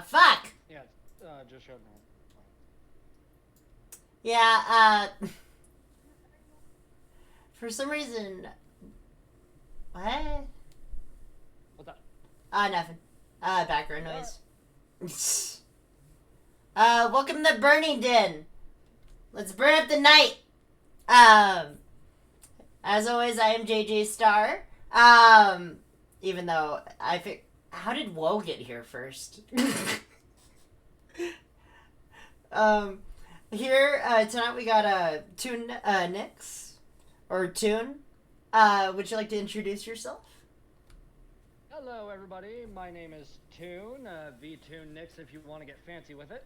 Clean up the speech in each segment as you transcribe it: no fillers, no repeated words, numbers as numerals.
Fuck! Yeah, just showed me. Yeah, for some reason... What? What's that? Nothing. Background Alright. noise. Welcome to Burning Den. Let's burn up the night. As always, I am JJ Star. Even though I think... How did Woe get here first? um, here, tonight we got, Toon, Nix. Or Toon. Would you like to introduce yourself? Hello, everybody. My name is Toon, VToon Nix if you want to get fancy with it.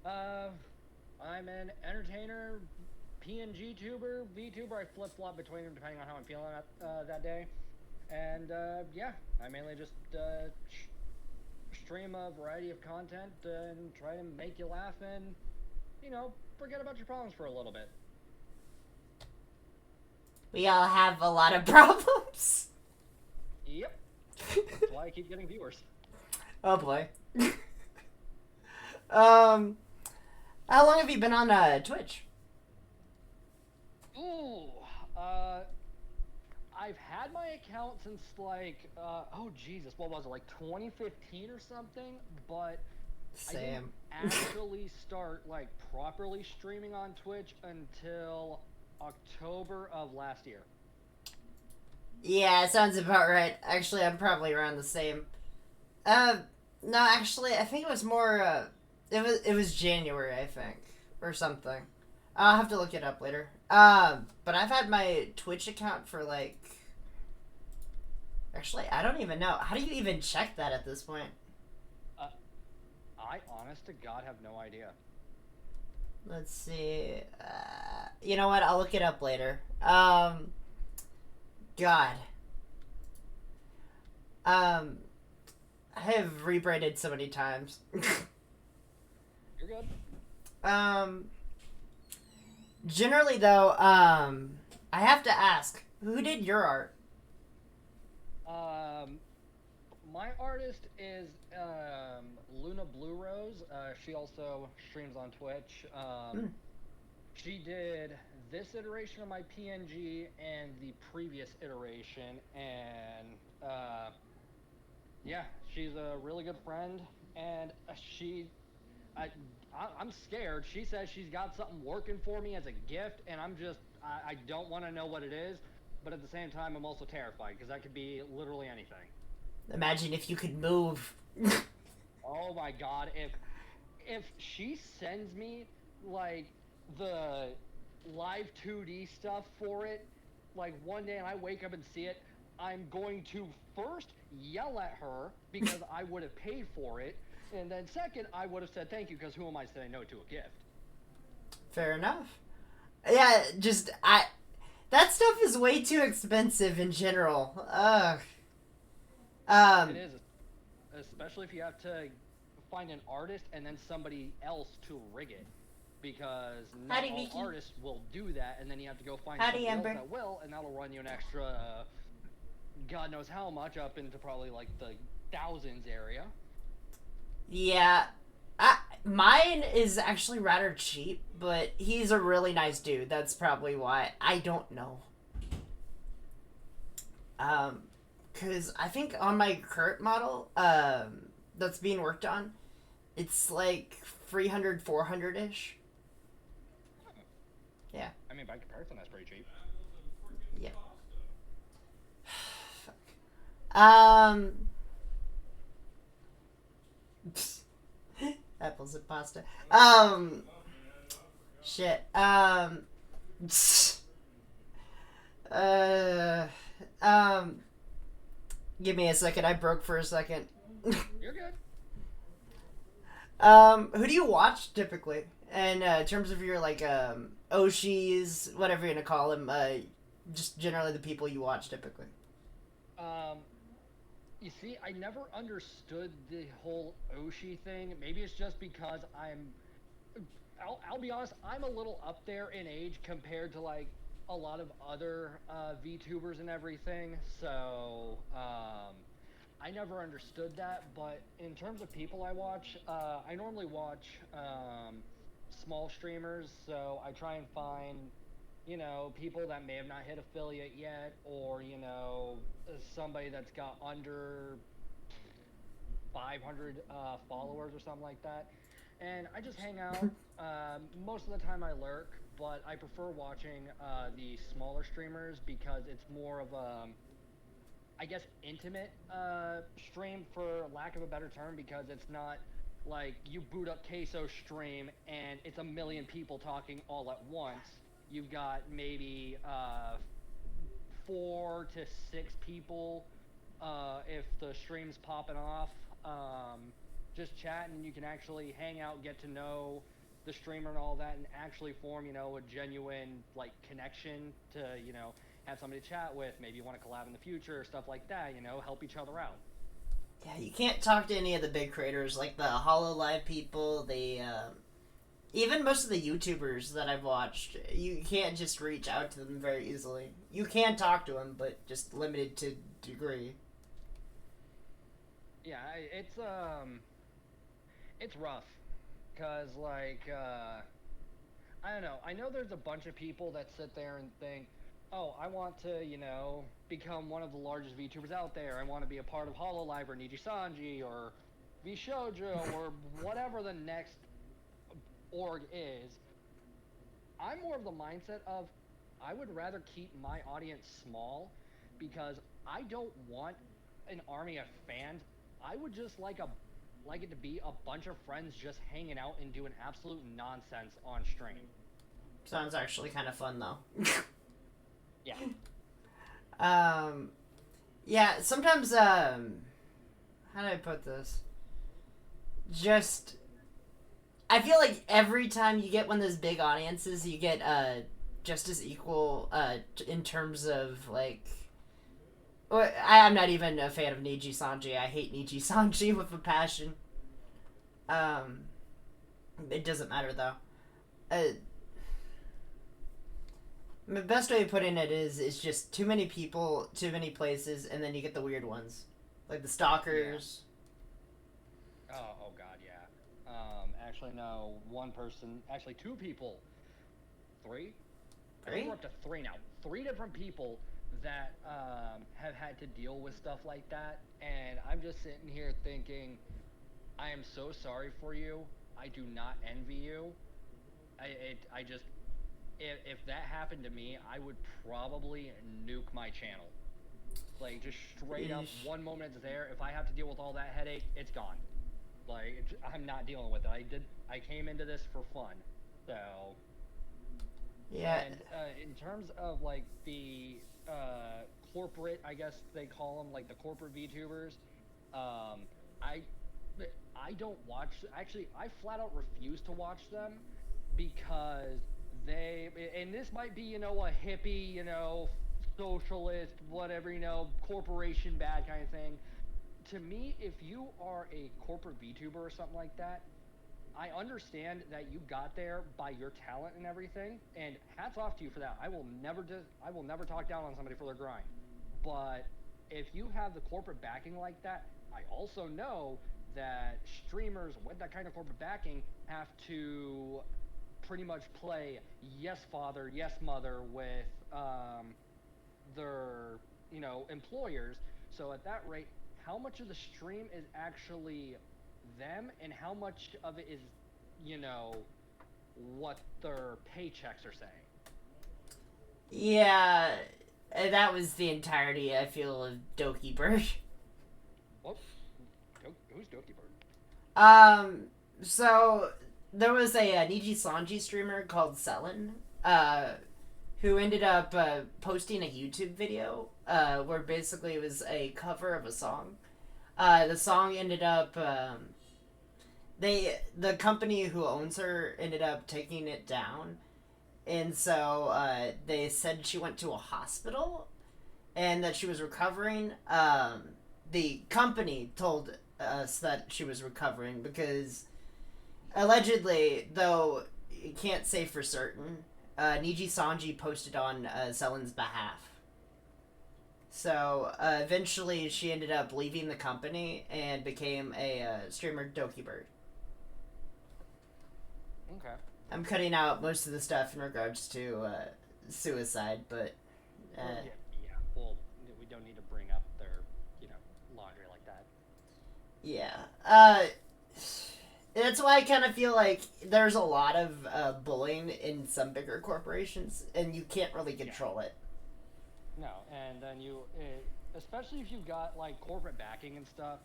I'm an entertainer, PNG tuber, VTuber. I flip-flop between them depending on how I'm feeling that day. And, yeah, I mainly just stream a variety of content and try to make you laugh and, you know, forget about your problems for a little bit. We all have a lot of problems. Yep. That's why I keep getting viewers. Oh boy. How long have you been on Twitch? Ooh, I've had my account since like, oh Jesus, what was it, like 2015 or something? But Same. I didn't actually start like properly streaming on Twitch until October of last year. Yeah, it sounds about right. Actually, I'm probably around the same. No, actually, I think it was more. It was January, I think, or something. I'll have to look it up later. But I've had my Twitch account for like. Actually, I don't even know. How do you even check that at this point? I, honest to God, have no idea. Let's see. You know what? I'll look it up later. God. I have rebraided so many times. You're good. Generally though, I have to ask, who did your art? My artist is Luna Blue Rose. She also streams on Twitch. She did this iteration of my PNG and the previous iteration, and yeah, she's a really good friend, and I'm scared. She says she's got something working for me as a gift, and I don't want to know what it is, but at the same time, I'm also terrified because that could be literally anything. Imagine if you could move. Oh my God, if she sends me like the live 2D stuff for it, like one day and I wake up and see it, I'm going to first yell at her because I would have paid for it, and then second, I would have said thank you because who am I to say no to a gift? Fair enough. Yeah, that stuff is way too expensive in general. Ugh. It is, especially if you have to find an artist and then somebody else to rig it, because not Howdy, all Vicky. artists will do that, and then you have to go find Howdy, somebody Amber. else that will, and that'll run you an extra, God knows how much, up into probably like the thousands area. Yeah. Mine is actually rather cheap, but he's a really nice dude. That's probably why. I don't know. Because I think on my current model, that's being worked on, it's like 300, 400-ish. Yeah. I mean, by comparison, that's pretty cheap. Yeah. Fuck. Apples and pasta. Shit. Uh, give me a second. I broke for a second. You're good. Who do you watch typically? And in terms of your like Oshis, whatever you're gonna call them, just generally the people you watch typically. You see, I never understood the whole Oshi thing. Maybe it's just because I'll be honest, I'm a little up there in age compared to like a lot of other VTubers and everything. So, I never understood that, but in terms of people I watch, I normally watch small streamers, so I try and find, people that may have not hit affiliate yet, or, somebody that's got under 500 followers or something like that. And I just hang out. Most of the time I lurk, but I prefer watching the smaller streamers because it's more of a, I guess, intimate stream, for lack of a better term, because it's not like you boot up Queso's stream and it's a million people talking all at once. You've got maybe 4 to 6 people if the stream's popping off, just chatting. You can actually hang out, get to know the streamer and all that, and actually form, a genuine like connection to, have somebody to chat with. Maybe you want to collab in the future, stuff like that. Help each other out. Yeah, you can't talk to any of the big creators like the Hollow Live people. Even most of the YouTubers that I've watched, you can't just reach out to them very easily. You can talk to them, but just limited to degree. Yeah, it's rough, cause like I don't know. I know there's a bunch of people that sit there and think, oh, I want to, become one of the largest VTubers out there. I want to be a part of Hololive or Niji Sanji or VShojo or whatever the next org is. I'm more of the mindset of I would rather keep my audience small because I don't want an army of fans. I would just like it to be a bunch of friends just hanging out and doing absolute nonsense on stream. Sounds actually kind of fun though. Yeah. Yeah, sometimes, how do I put this? I feel like every time you get one of those big audiences, you get, just as equal, in terms of, like, I'm not even a fan of Niji Sanji. I hate Niji Sanji with a passion. It doesn't matter, though. The best way of putting it is just too many people, too many places, and then you get the weird ones. Like the stalkers. Yeah. Oh god, yeah. Actually, no, one person, actually 2 people. 3? I think we're up to 3 now. 3 different people that have had to deal with stuff like that, and I'm just sitting here thinking, I am so sorry for you. I do not envy you. I just, if that happened to me, I would probably nuke my channel. Like, just straight up, one moment it's there. If I have to deal with all that headache, it's gone. Like, I'm not dealing with it. I came into this for fun, so. Yeah. And in terms of like the corporate, I guess they call them, like the corporate VTubers, I don't watch. Actually, I flat out refuse to watch them because and this might be, a hippie, socialist, whatever, corporation bad kind of thing. To me, if you are a corporate VTuber or something like that, I understand that you got there by your talent and everything, and hats off to you for that. I will never talk down on somebody for their grind. But if you have the corporate backing like that, I also know that streamers with that kind of corporate backing have to pretty much play yes father, yes mother with their, employers. So at that rate, how much of the stream is actually them and how much of it is, what their paychecks are saying? Yeah, that was the entirety, I feel, of Doki Bird. What? Who's Doki Bird? So there was a Niji Sanji streamer called Selen, who ended up posting a YouTube video where basically it was a cover of a song. The song ended up the company who owns her ended up taking it down, and so they said she went to a hospital and that she was recovering. The company told us that she was recovering because allegedly, though you can't say for certain, Niji Sanji posted on Selen's behalf. So eventually, she ended up leaving the company and became a streamer, Doki Bird. Okay. I'm cutting out most of the stuff in regards to suicide, but Yeah. Well, we don't need to bring up their, laundry like that. yeah. That's why I kind of feel like there's a lot of bullying in some bigger corporations, and you can't really control it. No, and then especially if you've got like corporate backing and stuff,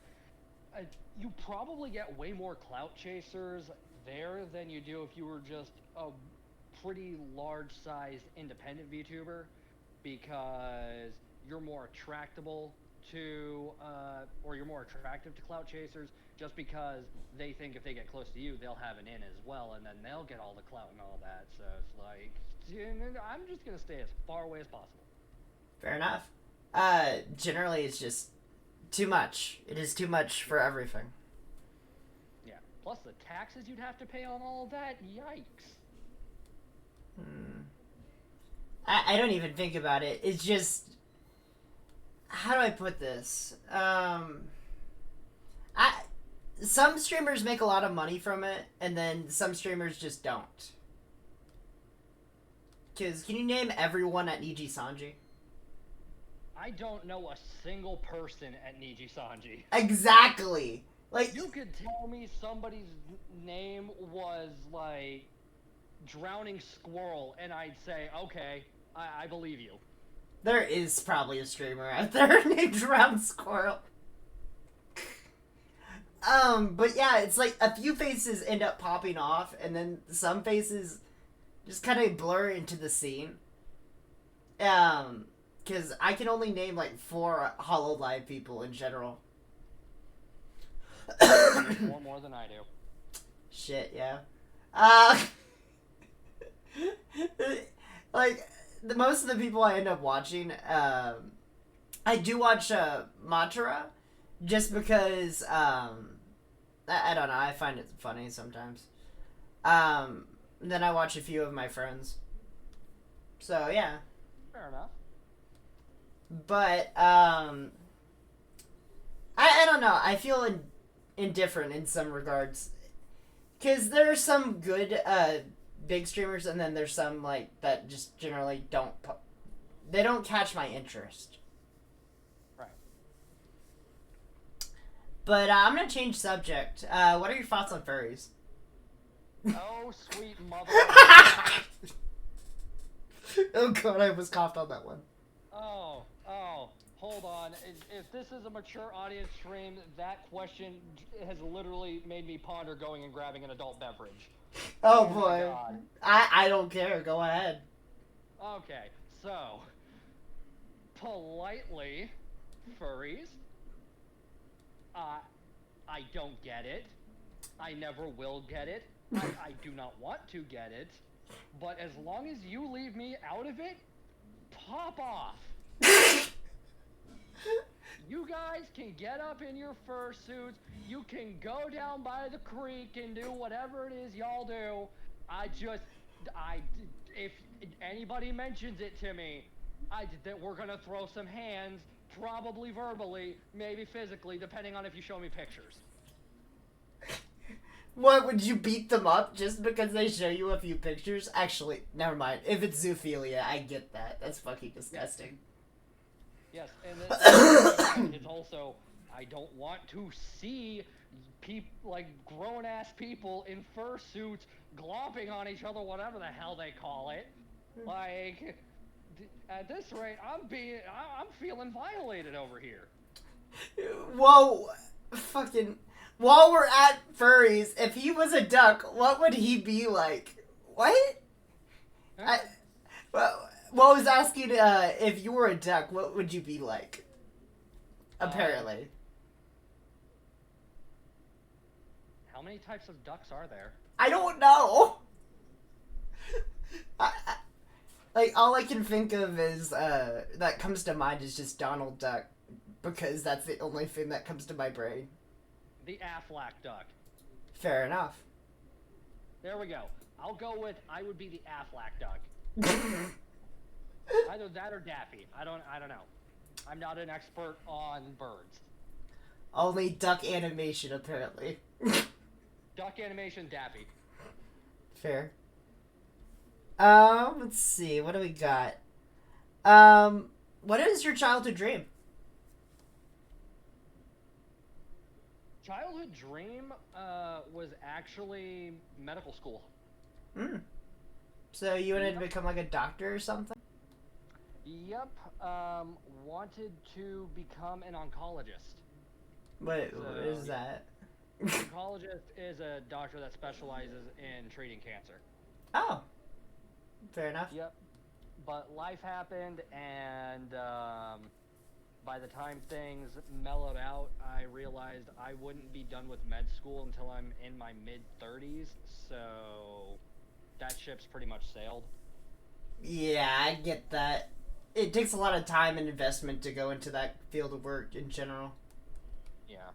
you probably get way more clout chasers there than you do if you were just a pretty large-sized independent VTuber, because you're more attractable or you're more attractive to clout chasers, just because they think if they get close to you, they'll have an in as well, and then they'll get all the clout and all that. So it's like, I'm just gonna stay as far away as possible. Fair enough. Generally, it's just too much. It is too much for everything. Yeah. Plus the taxes you'd have to pay on all that. Yikes. I don't even think about it. It's just, how do I put this? Some streamers make a lot of money from it, and then some streamers just don't. Because can you name everyone at Niji Sanji? I don't know a single person at Niji Sanji. Exactly. Like, you could tell me somebody's name was like Drowning Squirrel, and I'd say, okay, I believe you. There is probably a streamer out there named Drowning Squirrel. But yeah, it's like a few faces end up popping off, and then some faces just kind of blur into the scene. Because I can only name like 4 HoloLive people in general. More than I do. Shit, yeah. Like, most of the people I end up watching, I do watch Matara, just because, I don't know, I find it funny sometimes. Then I watch a few of my friends. So, yeah. Fair enough. But, I don't know, I feel indifferent in some regards. Because there are some good, big streamers, and then there's some, like, that just generally they don't catch my interest. Right. But I'm gonna change subject. What are your thoughts on furries? Oh, sweet mother. Oh god, I almost coughed on that one. Oh, hold on. If this is a mature audience stream, that question has literally made me ponder going and grabbing an adult beverage. Oh boy. I don't care. Go ahead. Okay, so politely, furries. I don't get it. I never will get it. I do not want to get it. But as long as you leave me out of it, pop off. You guys can get up in your fursuits. You can go down by the creek and do whatever it is y'all do. If anybody mentions it to me, that we're gonna throw some hands, probably verbally, maybe physically, depending on if you show me pictures. What, would you beat them up just because they show you a few pictures? Actually, never mind. If it's zoophilia, I get that. That's fucking disgusting. Yes, and then it's also, I don't want to see grown-ass people in fursuits glomping on each other, whatever the hell they call it. Like, at this rate, I'm feeling violated over here. Whoa, fucking... While we're at furries, if he was a duck, what would he be like? What? Huh? Well, I was asking if you were a duck, what would you be like? Apparently. How many types of ducks are there? I don't know. Like, all I can think of is, that comes to mind is just Donald Duck, because that's the only thing that comes to my brain. The Aflac duck. Fair enough. There we go. I'll go with, I would be the Aflac duck. Either that or Daffy. I don't know. I'm not an expert on birds. Only duck animation, apparently. Duck animation, Dappy. Fair. Let's see. What do we got? Um, what is your childhood dream? Childhood dream was actually medical school. Hmm. So you wanted to Yep. become like a doctor or something? Yep. Wanted to become an oncologist. What is Yeah. that? Oncologist is a doctor that specializes in treating cancer. Oh, fair enough. Yep. But life happened, and by the time things mellowed out, I realized I wouldn't be done with med school until I'm in my mid 30s. So that ship's pretty much sailed. Yeah, I get that. It takes a lot of time and investment to go into that field of work in general. Yeah.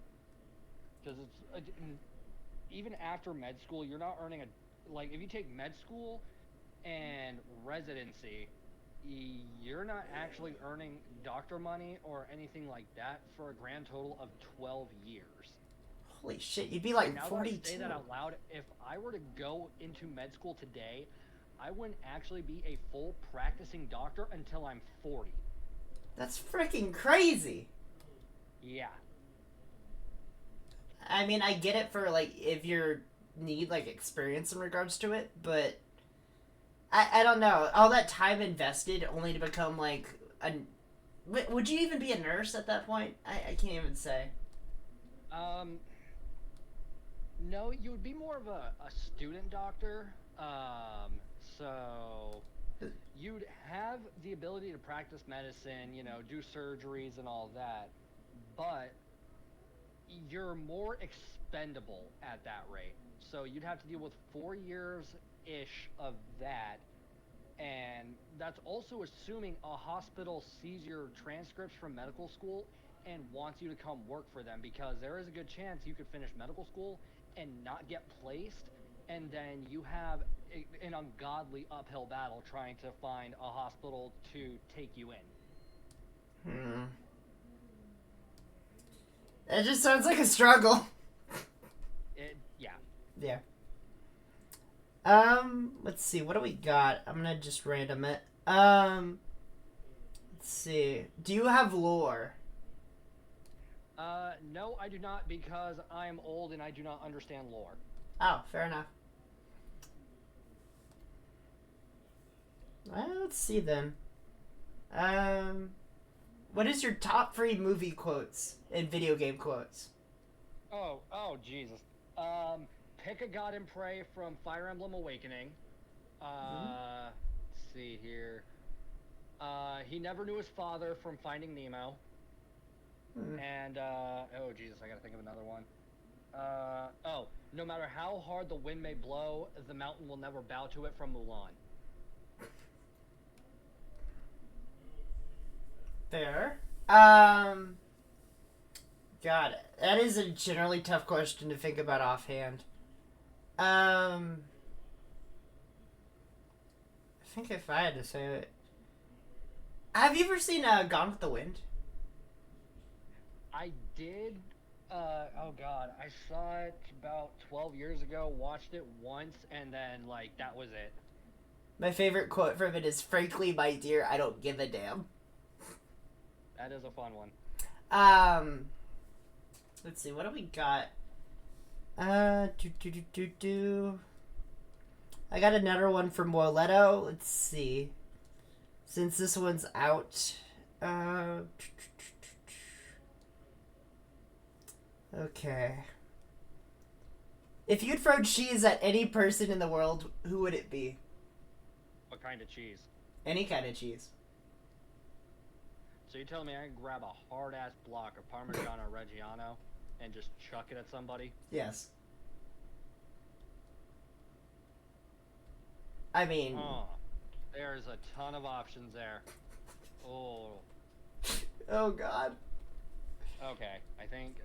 Because even after med school, you're not earning a like if you take med school and residency, you're not actually earning doctor money or anything like that for a grand total of 12 years. Holy shit, you'd be like Now that I 42. say that out loud, if I were to go into med school today, I wouldn't actually be a full practicing doctor until I'm 40. That's freaking crazy. Yeah. I mean, I get it for like if you need like experience in regards to it, but I don't know. All that time invested only to become like a. Would you even be a nurse at that point? I can't even say. Um, no, you would be more of a student doctor. So you'd have the ability to practice medicine, do surgeries and all that, but you're more expendable at that rate. So you'd have to deal with 4 years ish of that. And that's also assuming a hospital sees your transcripts from medical school and wants you to come work for them, because there is a good chance you could finish medical school and not get placed, and then you have an ungodly uphill battle trying to find a hospital to take you in. Hmm. That just sounds like a struggle. Yeah. Yeah. Let's see. What do we got? I'm gonna just random it. Let's see. Do you have lore? No, I do not, because I'm old and I do not understand lore. Oh, fair enough. Well, let's see then. What is your top 3 movie quotes and video game quotes? Oh, Jesus. Pick a god and pray from Fire Emblem Awakening. Let's see here. He never knew his father from Finding Nemo. And, oh, Jesus, I gotta think of another one. No matter how hard the wind may blow, the mountain will never bow to it, from Mulan. Fair. Got it. That is a generally tough question to think about offhand. I think if I had to say it. Have you ever seen Gone with the Wind? I did, oh god, I saw it about 12 years ago, watched it once, and then, that was it. My favorite quote from it is, "Frankly, my dear, I don't give a damn." That is a fun one. Let's see, what do we got? I got another one from Woleto. Let's see. Since this one's out, okay. If you'd throw cheese at any person in the world, who would it be? What kind of cheese? Any kind of cheese. So you're telling me I can grab a hard-ass block of Parmigiano Reggiano and just chuck it at somebody? Yes. I mean... Oh, there's a ton of options there. Oh. Oh, God. Okay, I think...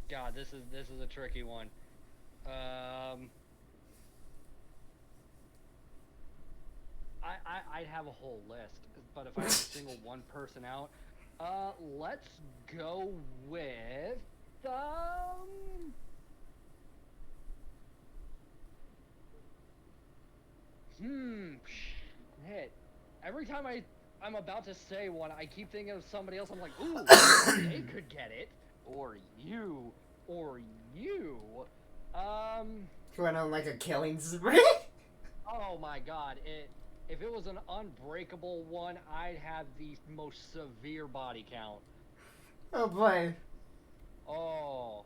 God, this is a tricky one. I'd have a whole list, but if I had to single one person out, let's go with shit. Every time I'm about to say one, I keep thinking of somebody else. I'm like, ooh, they could get it, or you, or you. Going on like a killing spree? Oh my god, if it was an unbreakable one, I'd have the most severe body count. Oh boy. Oh.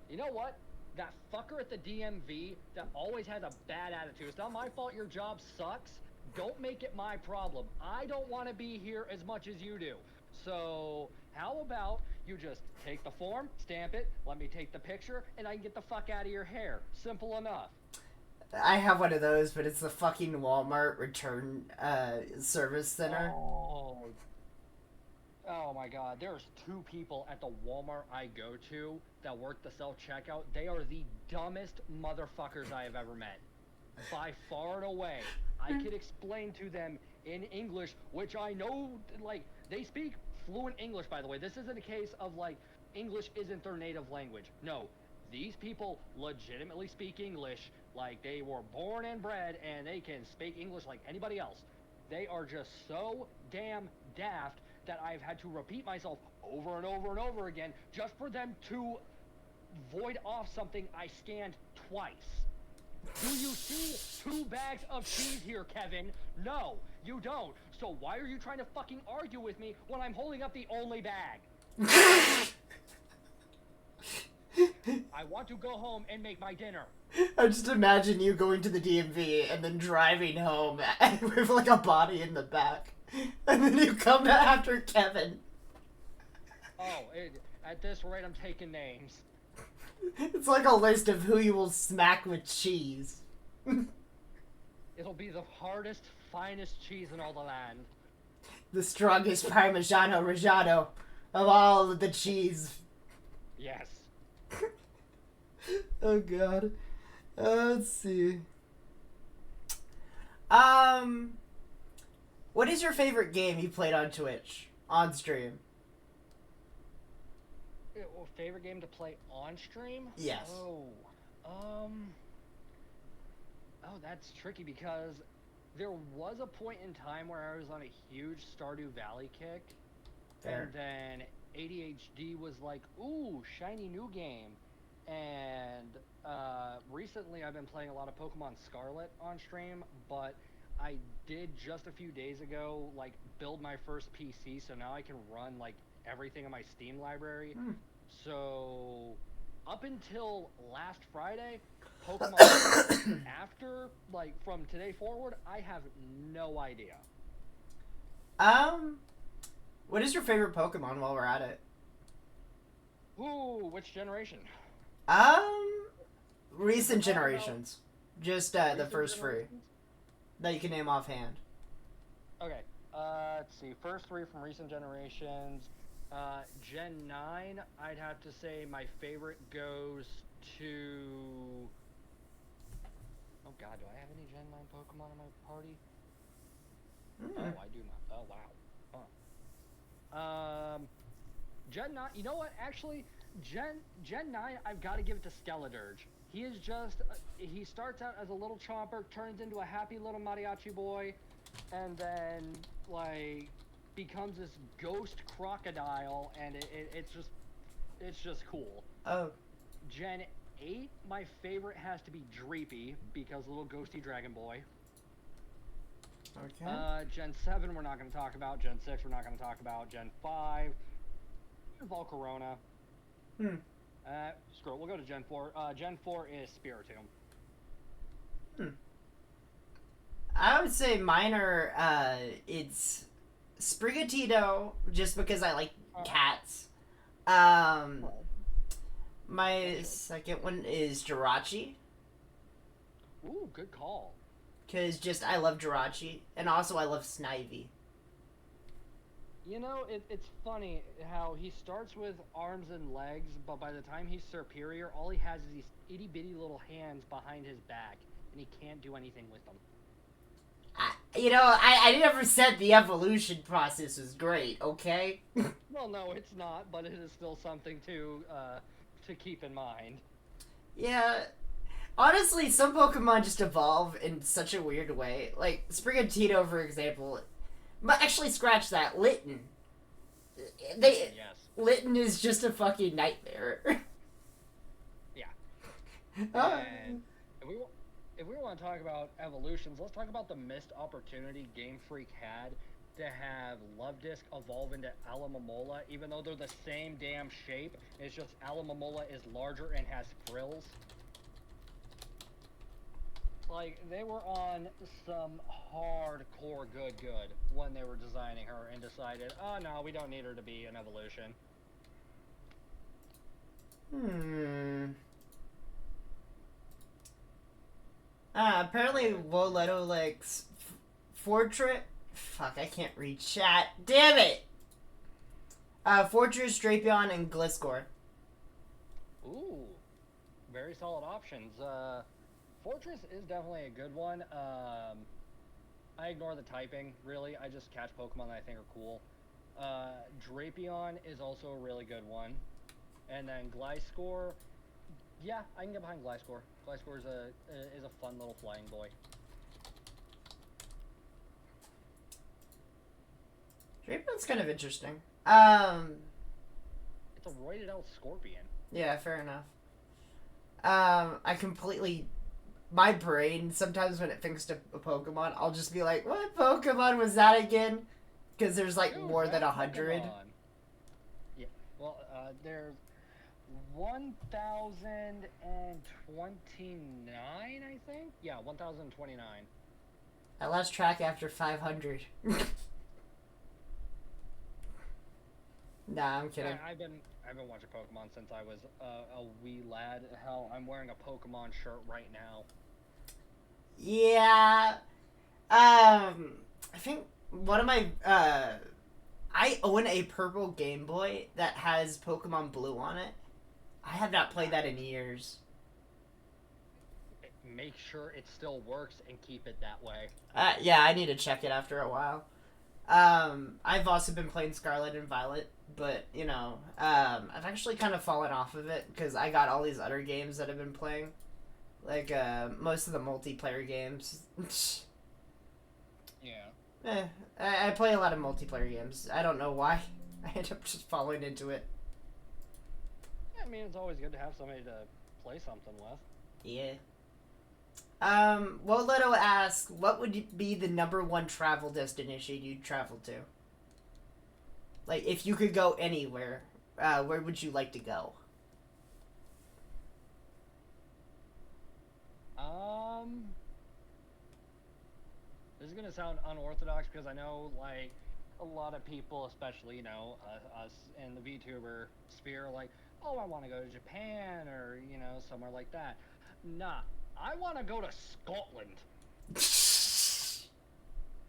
You know what? That fucker at the DMV that always has a bad attitude. It's not my fault your job sucks. Don't make it my problem. I don't want to be here as much as you do. So, how about you just take the form, stamp it, let me take the picture, and I can get the fuck out of your hair. Simple enough. I have one of those, but it's the fucking Walmart return service center. Oh my god, there's 2 people at the Walmart I go to that work the self-checkout. They are the dumbest motherfuckers I have ever met. By far and away. I could explain to them in English, which I know, like, they speak fluent English, by the way. This isn't a case of, like, English isn't their native language. No, these people legitimately speak English like they were born and bred, and they can speak English like anybody else. They are just so damn daft that I've had to repeat myself over and over and over again just for them to void off something I scanned twice. Do you see 2 bags of cheese here, Kevin? No, you don't. So why are you trying to fucking argue with me when I'm holding up the only bag? I want to go home and make my dinner. I just imagine you going to the DMV and then driving home with like a body in the back. And then you come after Kevin. Oh, at this rate, I'm taking names. It's like a list of who you will smack with cheese. It'll be the hardest, finest cheese in all the land. The strongest Parmigiano Reggiano of all of the cheese. Yes. Oh god. Let's see. What is your favorite game you played on Twitch? On stream? Favorite game to play on stream? Yes. Oh, that's tricky because there was a point in time where I was on a huge Stardew Valley kick. Fair. And then ADHD was like, ooh, shiny new game. And recently I've been playing a lot of Pokemon Scarlet on stream, but I did just a few days ago, like, build my first PC, so now I can run, like, everything in my Steam library. So, up until last Friday, Pokemon after, like, from today forward, I have no idea. What is your favorite Pokemon while we're at it? Ooh, which generation? Recent generations. Just, the first 3. That you can name offhand. Okay, let's see. First 3 from recent generations. Gen 9, I'd have to say my favorite goes to... Oh god, do I have any Gen 9 Pokemon in my party? Oh, I do not. Oh, wow. Huh. Gen 9, you know what, actually, Gen 9, I've got to give it to Skeledirge. He is just, he starts out as a little chomper, turns into a happy little mariachi boy, and then, like, becomes this ghost crocodile, and it's just cool. Oh. Gen 8, my favorite has to be Dreepy, because little ghosty dragon boy. Okay. Gen 7 we're not going to talk about, Gen 6 we're not going to talk about, Gen 5, Volcarona. Screw it, we'll go to Gen 4. Gen 4 is Spiritomb. I would say mine are, it's Sprigatito, just because I like cats. My second one is Jirachi. Ooh, good call. Because just, I love Jirachi. And also I love Snivy. You know, it's funny how he starts with arms and legs, but by the time he's superior, all he has is these itty-bitty little hands behind his back. and he can't do anything with them. I never said the evolution process was great, okay? Well, no, it's not, but it is still something to keep in mind. Yeah. Honestly, some Pokemon just evolve in such a weird way. Like, Sprigatito, for example. But actually, scratch that. Litten. Yes. Litten is just a fucking nightmare. Yeah. Oh. And if we want to talk about evolutions, let's talk about the missed opportunity Game Freak had to have Luvdisc evolve into Alomomola, even though they're the same damn shape. It's just Alomomola is larger and has frills. Like, they were on some hardcore good when they were designing her and decided, oh no, we don't need her to be an evolution. Apparently Woleto likes Fortress. Fuck, I can't read chat. Damn it! Fortress, Drapion, and Gliscor. Ooh, very solid options. Fortress is definitely a good one. I ignore the typing, really. I just catch Pokemon that I think are cool. Drapion is also a really good one. And then Gliscor, yeah, I can get behind Gliscor. Gliscor is a fun little flying boy. Drapion's kind of interesting. It's a roided out scorpion. Yeah, fair enough. I completely... My brain, sometimes when it thinks to a Pokemon, I'll just be like, what Pokemon was that again? Because there's like more than 100. Yeah, well, there's 1,029, I think? Yeah, 1,029. I lost track after 500. Nah, I'm kidding. I've been watching Pokemon since I was a wee lad. Hell, I'm wearing a Pokemon shirt right now. Yeah. I think one of my I own a purple Game Boy that has Pokemon Blue on it. I have not played that in years. Make sure it still works and keep it that way. Yeah, I need to check it after a while. I've also been playing Scarlet and Violet, but, I've actually kind of fallen off of it because I got all these other games that I've been playing. Like, most of the multiplayer games. Yeah. I play a lot of multiplayer games. I don't know why. I end up just falling into it. Yeah, I mean, it's always good to have somebody to play something with. Yeah. Woleto asks, what would be the #1 travel destination you'd travel to? Like, if you could go anywhere, where would you like to go? This is gonna sound unorthodox because I know, like, a lot of people, especially, us in the VTuber sphere, are like, oh, I want to go to Japan or, somewhere like that. Nah, I want to go to Scotland.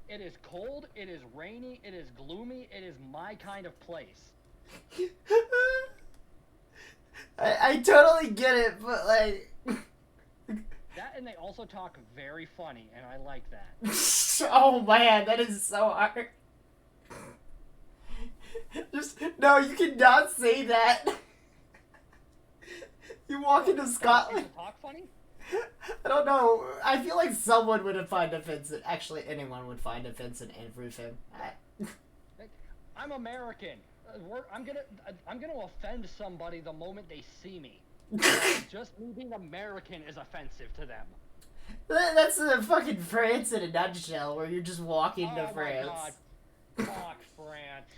It is cold, it is rainy, it is gloomy, it is my kind of place. I totally get it, but, like... That, and they also talk very funny, and I like that. Oh, man, that is so hard. No, you cannot say that. You walk into Scotland... Talk funny? I don't know. I feel like someone would find offense. Actually, anyone would find offense in everything. I'm American. I'm gonna offend somebody the moment they see me. Just me being American is offensive to them. That's fucking France in a nutshell, where you're just walking to France. Oh my god. Fuck France.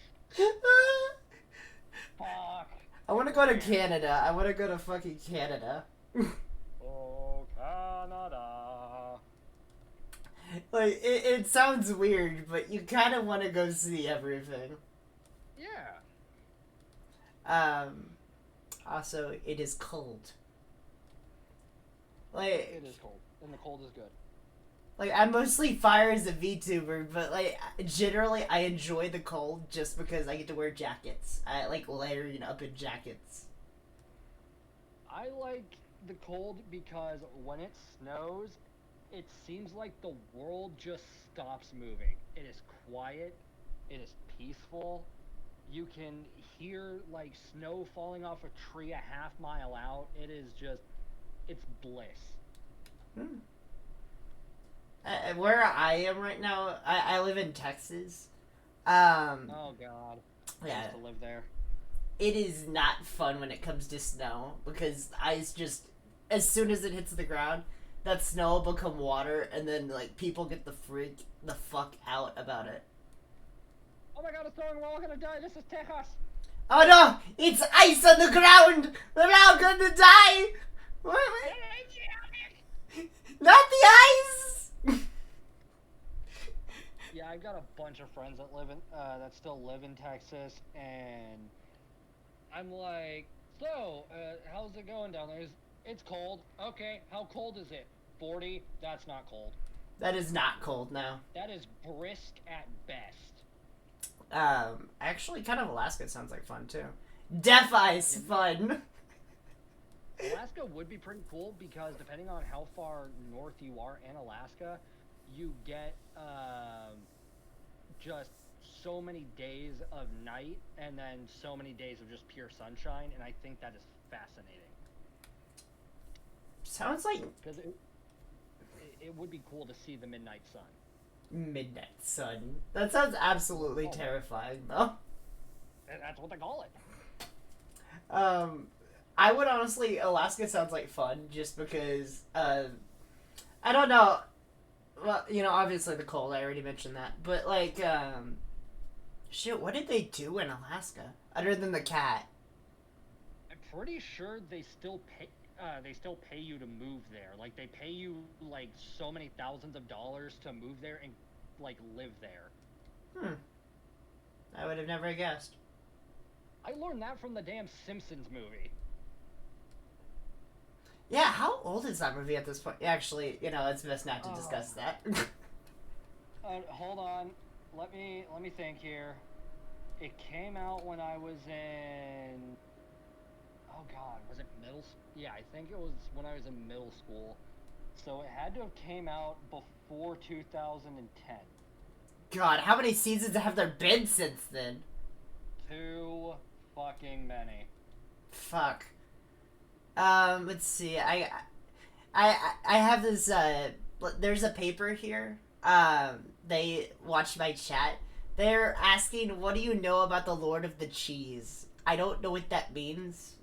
Fuck. I want to go to Canada. I want to go to fucking Canada. Oh, Canada. Like, it sounds weird, but you kind of want to go see everything. Yeah. Also, it is cold. Like, it is cold, and the cold is good. Like, I'm mostly fire as a VTuber, but, like, generally I enjoy the cold just because I get to wear jackets. I like layering up in jackets. I like the cold because when it snows, it seems like the world just stops moving. It is quiet. It is peaceful. You can hear like snow falling off a tree a half mile out. It is just, it's bliss. Hmm. Where I am right now, I live in Texas. Oh God, I Yeah, used to live there. it is not fun when it comes to snow because ice just, as soon as it hits the ground, that snow will become water, and then like people get the fuck out about it. Oh my God, it's snowing. We're all gonna die. This is Texas. Oh no! It's ice on the ground! We're all gonna die! Not the ice! Yeah, I've got a bunch of friends that that still live in Texas, and I'm like, so, how's it going down there? It's cold. Okay, how cold is it? 40? That's not cold. That is not cold now. That is brisk at best. Actually, kind of Alaska sounds like fun too. Deaf ice fun. Alaska would be pretty cool because depending on how far north you are in Alaska, you get just so many days of night and then so many days of just pure sunshine, and I think that is fascinating. Sounds like Because it would be cool to see the midnight sun. midnight sun. That sounds absolutely terrifying, though. That's what they call it. I would honestly, Alaska sounds like fun just because, I don't know. Well, you know, obviously the cold, I already mentioned that. But, like, shit, what did they do in Alaska? Other than the cat? I'm pretty sure they still pay you to move there. Like, they pay you, like, so many thousands of dollars to move there and, like, live there. I would have never guessed. I learned that from the damn Simpsons movie. Yeah, how old is that movie at this point? Actually, you know, it's best not to discuss that. Hold on. Let me think here. It came out when I was in... Oh God, was it middle? Yeah, I think it was when I was in middle school. So it had to have came out before 2010. God, how many seasons have there been since then? Too fucking many. Fuck. Let's see. I have this. There's a paper here. They watched my chat. They're asking, "What do you know about the Lord of the Cheese?" I don't know what that means.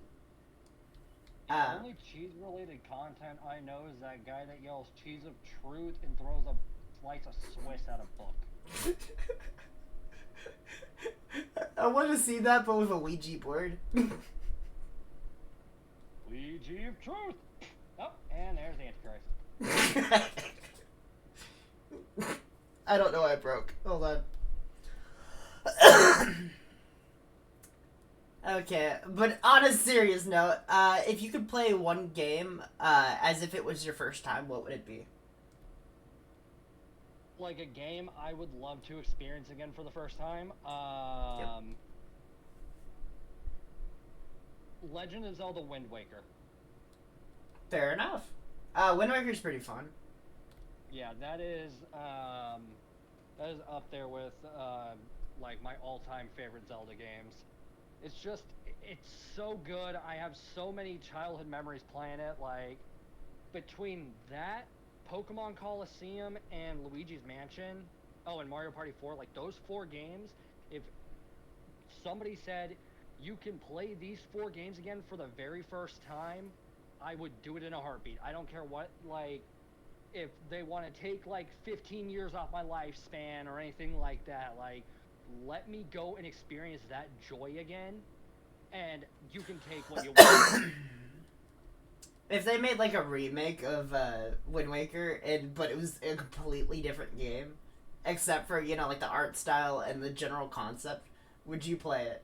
The only cheese-related content I know is that guy that yells "Cheese of Truth" and throws a slice of Swiss at a book. I want to see that, but with a Ouija board. Ouija of Truth! Oh, and there's the Antichrist. I don't know why I broke. Hold on. Okay, but on a serious note, if you could play one game as if it was your first time, what would it be? Like a game I would love to experience again for the first time. Legend of Zelda Wind Waker. Fair enough. Wind Waker's pretty fun. Yeah, that is up there with like my all-time favorite Zelda games. It's so good. I have so many childhood memories playing it. Like between that, Pokemon Coliseum, and Luigi's Mansion, and Mario Party 4, like those 4 games, if somebody said you can play these 4 games again for the very first time, I would do it in a heartbeat. I don't care what, like, if they want to take like 15 years off my lifespan or anything like that, like, let me go and experience that joy again, and you can take what you want. If they made like a remake of Wind Waker, but it was a completely different game, except for, you know, like the art style and the general concept, would you play it?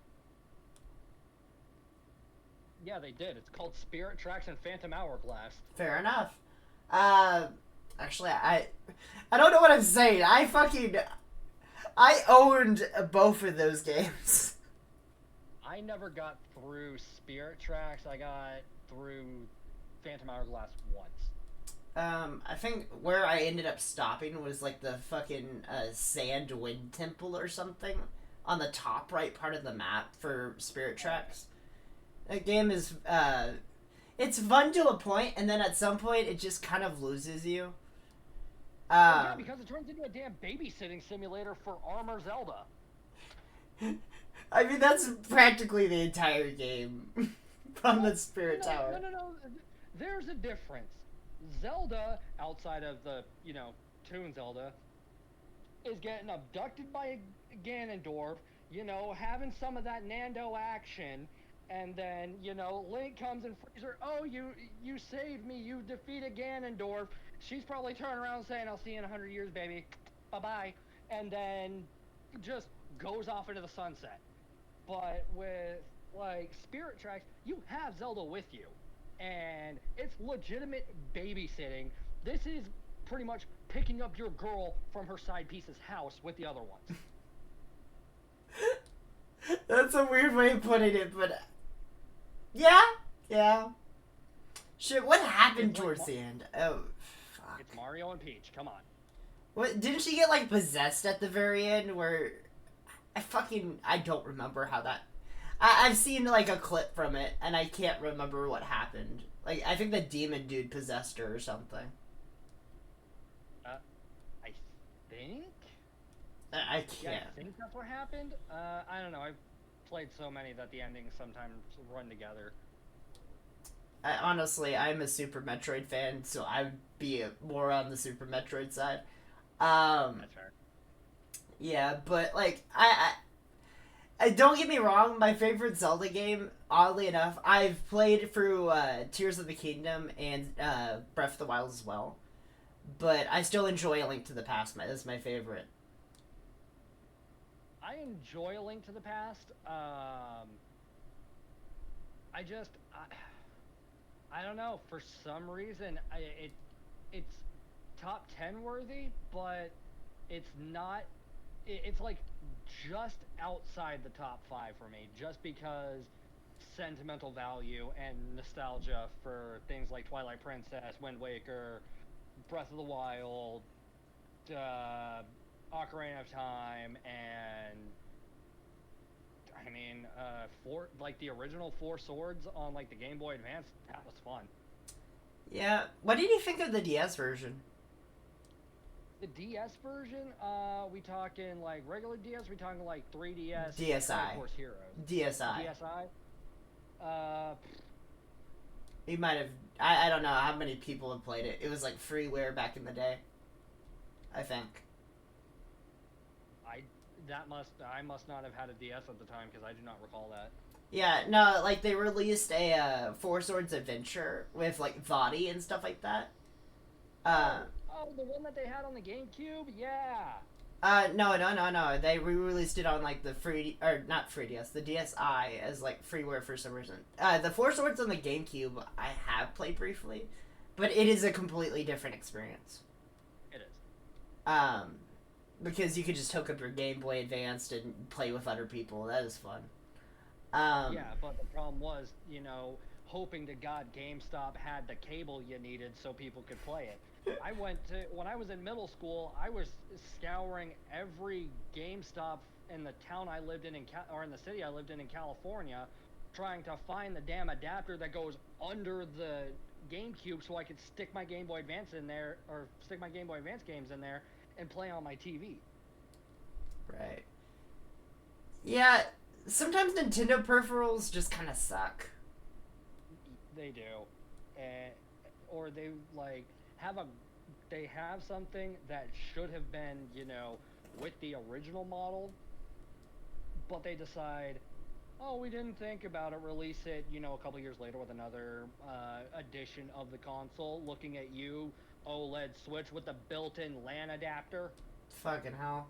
Yeah, they did. It's called Spirit Tracks and Phantom Hourglass. Fair enough. Actually, I don't know what I'm saying. I owned both of those games. I never got through Spirit Tracks. I got through Phantom Hourglass once. I think where I ended up stopping was like the fucking sand wind temple or something on the top right part of the map for Spirit Tracks. That game is it's fun to a point, and then at some point it just kind of loses you. Well, yeah, because it turns into a damn babysitting simulator for Armor Zelda. I mean, that's practically the entire game from the Spirit Tower. No. There's a difference. Zelda, outside of the, Toon Zelda, is getting abducted by a Ganondorf, having some of that Nando action, and then, Link comes and frees her. Oh, you saved me. You defeated Ganondorf. She's probably turning around saying, I'll see you in 100 years, baby. Bye-bye. And then just goes off into the sunset. But with, like, Spirit Tracks, you have Zelda with you. And it's legitimate babysitting. This is pretty much picking up your girl from her side piece's house with the other ones. That's a weird way of putting it, but yeah. Shit, what happened towards the end? Oh, fuck. It's Mario and Peach. Come on. What, didn't she get like possessed at the very end? Where I don't remember how that. I've seen like a clip from it, and I can't remember what happened. Like, I think the demon dude possessed her or something. I think. I can't. Yeah, I think that's what happened. I don't know. I've played so many that the endings sometimes run together. Honestly, I'm a Super Metroid fan, so I would be more on the Super Metroid side. That's fair. Yeah, but like I don't get me wrong, my favorite Zelda game, oddly enough, I've played through Tears of the Kingdom and Breath of the Wild as well. But I still enjoy A Link to the Past as my favorite. I enjoy A Link to the Past. I don't know. For some reason, it's top 10 worthy, but it's not. It's like just outside the top 5 for me, just because sentimental value and nostalgia for things like Twilight Princess, Wind Waker, Breath of the Wild, Ocarina of Time, and I mean, the original Four Swords on like the Game Boy Advance. That was fun. Yeah. What did you think of the DS version? The DS version, we talking like regular DS? We talking like 3DS? DSi. Force Heroes. DSi. DSi. You might have. I don't know how many people have played it. It was like freeware back in the day, I think. I must not have had a DS at the time because I do not recall that. Yeah, no, like they released a Four Swords Adventure with like VOD and stuff like that. Oh, the one that they had on the GameCube? Yeah. No. They re-released it on like the not 3DS, the DSi as like freeware for some reason. The Four Swords on the GameCube I have played briefly, but it is a completely different experience. It is. Because you could just hook up your Game Boy Advanced and play with other people. That is fun. Yeah, but the problem was, hoping to God GameStop had the cable you needed so people could play it. When I was in middle school, I was scouring every GameStop in the town I lived in or in the city I lived in California, trying to find the damn adapter that goes under the GameCube so I could stick my Game Boy Advance in there, or stick my Game Boy Advance games in there, and play on my TV. Right. Yeah, sometimes Nintendo peripherals just kind of suck. They do. Or they, like, they have something that should have been, with the original model, but they decide, oh, we didn't think about it, release it, a couple years later with another edition of the console, looking at you, OLED Switch with the built-in LAN adapter. Fucking hell.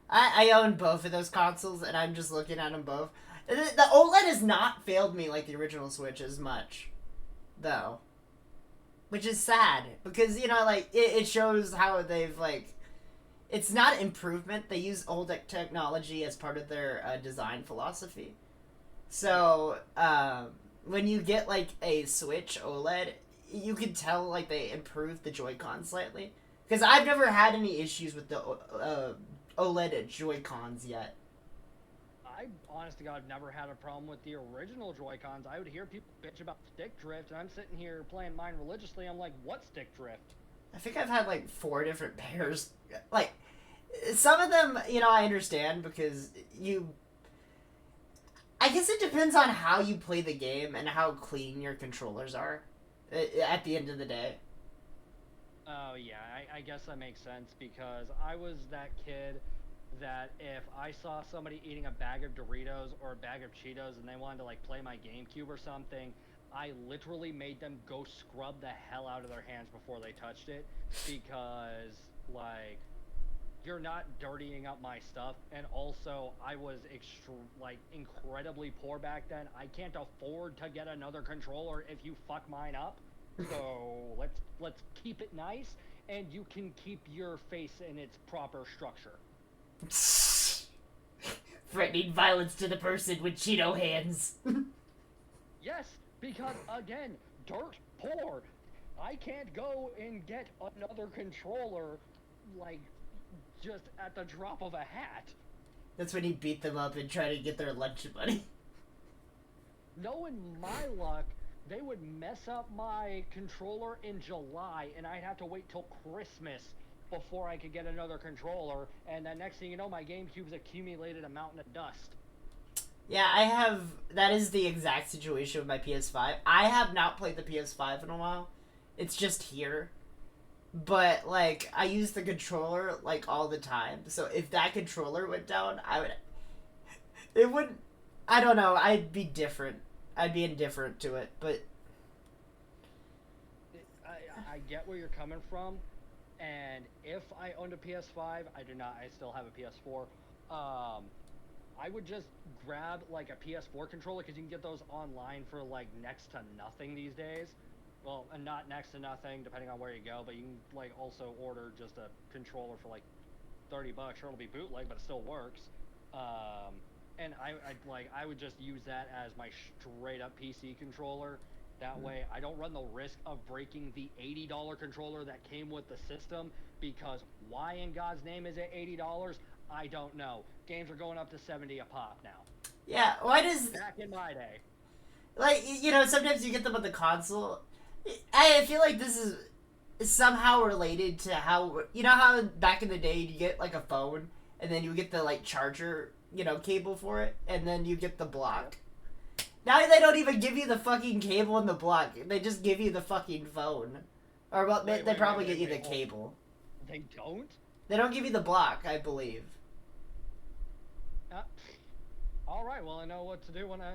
I own both of those consoles, and I'm just looking at them both. The OLED has not failed me like the original Switch as much, though. Which is sad, because, it shows how they've, it's not improvement. They use old technology as part of their design philosophy. So, when you get, a Switch OLED, you can tell like they improved the Joy-Con slightly. Because I've never had any issues with the OLED Joy-Cons yet. I, honest to God, never had a problem with the original Joy-Cons. I would hear people bitch about stick drift, and I'm sitting here playing mine religiously. I'm like, what stick drift? I think I've had like 4 different pairs. Like, some of them, I understand because I guess it depends on how you play the game and how clean your controllers are at the end of the day. Oh, yeah, I guess that makes sense because I was that kid that if I saw somebody eating a bag of Doritos or a bag of Cheetos and they wanted to, like, play my GameCube or something, I literally made them go scrub the hell out of their hands before they touched it because, like, you're not dirtying up my stuff, and also I was incredibly poor back then. I can't afford to get another controller if you fuck mine up. So let's keep it nice, and you can keep your face in its proper structure. Threatening violence to the person with Cheeto hands. Yes, because again, dirt poor. I can't go and get another controller like just at the drop of a hat. That's when you beat them up and try to get their lunch money. Knowing my luck, they would mess up my controller in July, and I'd have to wait till Christmas before I could get another controller, and then next thing you know, my GameCube's accumulated a mountain of dust. Yeah, that is the exact situation with my PS5. I have not played the PS5 in a while. It's just here. But, like, I use the controller, like, all the time. So if that controller went down, I don't know, I'd be different. I'd be indifferent to it, but... I get where you're coming from, and if I owned a PS5, I do not, I still have a PS4, I would just grab, like, a PS4 controller, because you can get those online for, like, next to nothing these days. Well, and not next to nothing, depending on where you go, but you can, like, also order just a controller for, like, $30. Sure, it'll be bootleg, but it still works. And I would just use that as my straight-up PC controller. That way, I don't run the risk of breaking the $80 controller that came with the system, because why in God's name is it $80? I don't know. Games are going up to $70 a pop now. Yeah, why does... Back in my day. Like, sometimes you get them on the console. I feel like this is somehow related to how... You know how back in the day you get, like, a phone, and then you get the, like, charger, cable for it, and then you get the block? Now they don't even give you the fucking cable and the block. They just give you the fucking phone. Or, well, they probably get you the cable. They don't? They don't give you the block, I believe. All right, well, I know what to do when I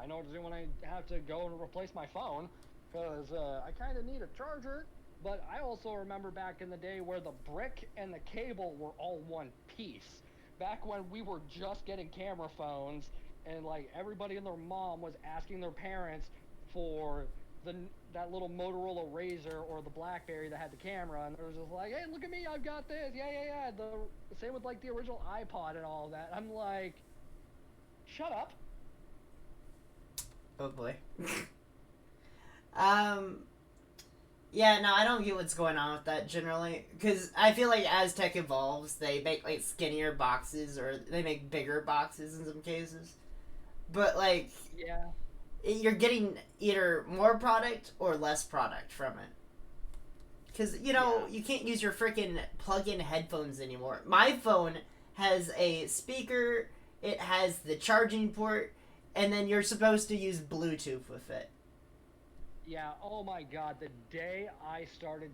know what to do when I have to go and replace my phone, because I kind of need a charger. But I also remember back in the day where the brick and the cable were all one piece. Back when we were just getting camera phones, and like everybody and their mom was asking their parents for that little Motorola Razr or the BlackBerry that had the camera, and it was just like, hey, look at me, I've got this, yeah. The same with like the original iPod and all that. I'm like, shut up. Oh boy. Yeah, no, I don't get what's going on with that generally, because I feel like as tech evolves, they make like skinnier boxes, or they make bigger boxes in some cases. But like, yeah, you're getting either more product or less product from it. Because, you can't use your freaking plug-in headphones anymore. My phone has a speaker, it has the charging port, and then you're supposed to use Bluetooth with it. Yeah, oh my god, the day I started,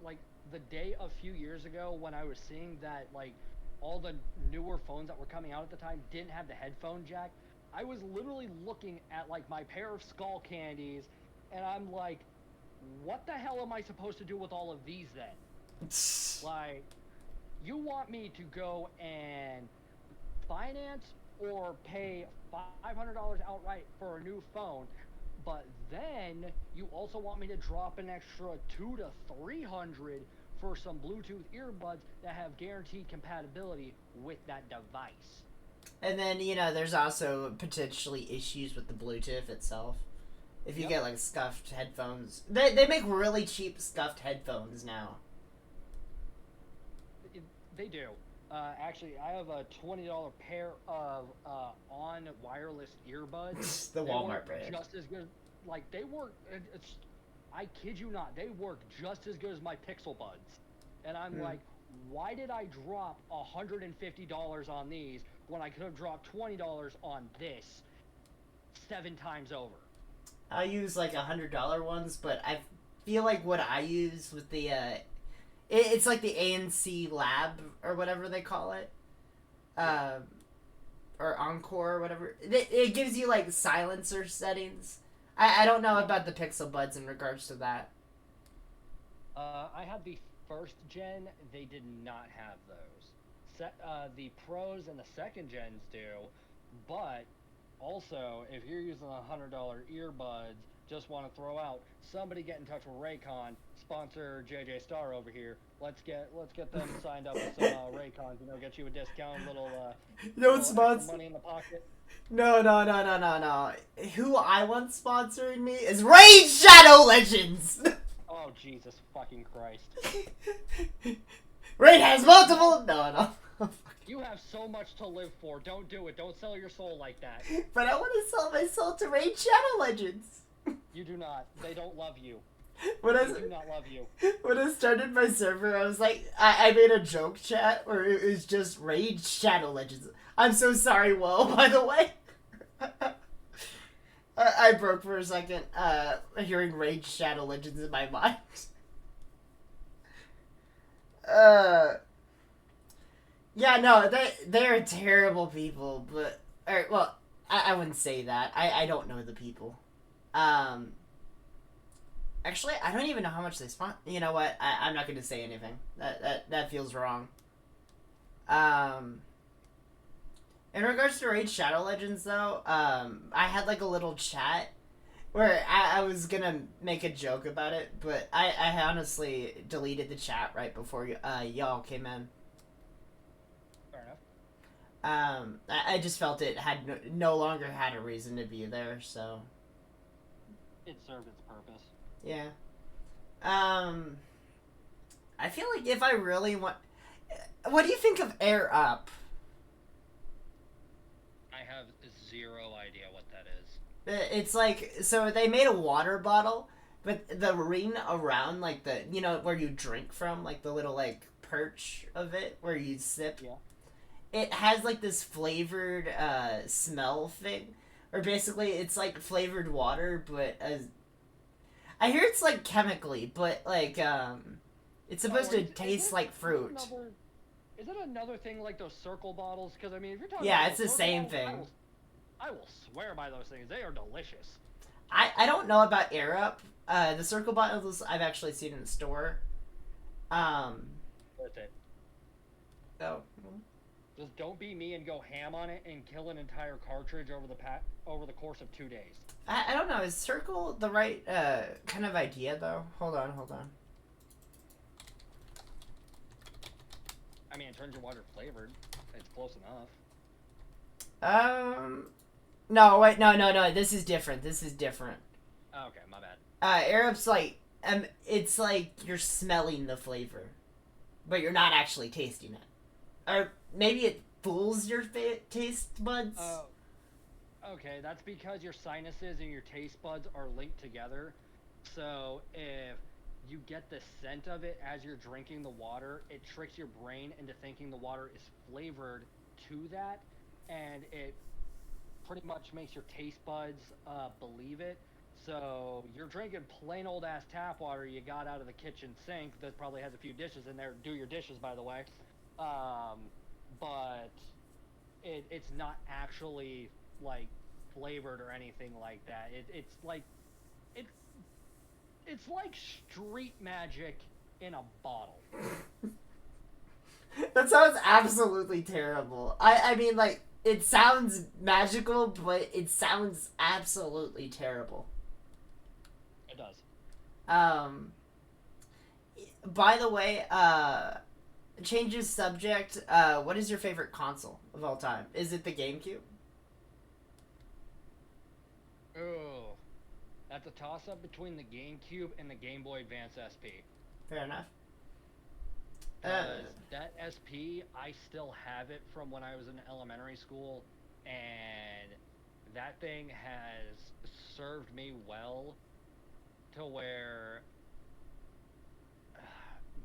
like, the day a few years ago when I was seeing that, like, all the newer phones that were coming out at the time didn't have the headphone jack, I was literally looking at, like, my pair of Skull Candies, and I'm like, what the hell am I supposed to do with all of these then? Like, you want me to go and finance or pay $500 outright for a new phone, but then you also want me to drop an extra $200 to $300 for some Bluetooth earbuds that have guaranteed compatibility with that device. And then, there's also potentially issues with the Bluetooth itself. If you Yep. get like scuffed headphones, they make really cheap scuffed headphones now. They do. Actually, I have a $20 pair of on wireless earbuds. The They Walmart work brand. just as good. Like they work. It's. I kid you not. They work just as good as my Pixel Buds. And I'm like, why did I drop $150 on these when I could have dropped $20 on this 7 times over? I use like $100 ones, but I feel like what I use with the it's like the ANC Lab or whatever they call it, or Encore or whatever. It gives you like silencer settings. I don't know about the Pixel Buds in regards to that. I had the first gen. They did not have those. The pros and the second gens do, but also if you're using $100 earbuds, just want to throw out somebody get in touch with Raycon, sponsor JJ Star over here. Let's get them signed up with some Raycons. You know, get you a discount, little No little extra sponsor. money in the pocket. No. Who I want sponsoring me is Raid Shadow Legends. Oh Jesus fucking Christ! Raid has multiple. No. You have so much to live for. Don't do it. Don't sell your soul like that. But I want to sell my soul to Raid Shadow Legends. You do not. They don't love you. When They do not love you. when I started my server, I was like, I made a joke chat where it was just Raid Shadow Legends. I'm so sorry, Will, by the way. I broke for a second, hearing Raid Shadow Legends in my mind. Yeah, no, they're terrible people, but, well, I wouldn't say that. I don't know the people. Actually, I don't even know how much they spent. You know what? I'm not going to say anything. That feels wrong. In regards to Raid Shadow Legends, though, I had like a little chat where I was gonna make a joke about it, but I honestly deleted the chat right before y'all came in. Fair enough. I just felt it had no longer had a reason to be there, so It served its purpose. yeah. I feel like if I really want, what do you think of Air Up? I have zero idea what that is. It's like, so they made a water bottle, but the ring around, like the, you know, where you drink from, like the little like perch of it where you sip. Yeah. It has like this flavored smell thing, or basically it's like flavored water, but as I hear it's like chemically, but like it's supposed to taste like fruit. Is it another thing like those circle bottles? Because I mean, if you're talking Yeah, about it's the those same circle bottles, thing. I will swear by those things. They are delicious. I don't know about Air Up. The circle bottles I've actually seen in the store. Worth it. Oh. Just don't be me and go ham on it and kill an entire cartridge over the course of 2 days. I don't know. Is circle the right kind of idea though? Hold on. I mean, it turns your water flavored. It's close enough. No, wait, no. This is different. Oh, okay, my bad. Air Up's like, it's like you're smelling the flavor, but you're not actually tasting it. Or maybe it fools your taste buds. Oh, okay. That's because your sinuses and your taste buds are linked together. So if you get the scent of it as you're drinking the water, it tricks your brain into thinking the water is flavored to that, and it pretty much makes your taste buds believe it. So you're drinking plain old ass tap water you got out of the kitchen sink that probably has a few dishes in there. Do your dishes, by the way. But it's not actually like flavored or anything like that. It's like it's like street magic in a bottle. That sounds absolutely terrible. I mean, like, it sounds magical, but it sounds absolutely terrible. It does. By the way, changes subject, what is your favorite console of all time? Is it the GameCube? Oh, That's a toss-up between the GameCube and the Game Boy Advance SP. Fair enough. Because that SP, I still have it from when I was in elementary school, and that thing has served me well to where,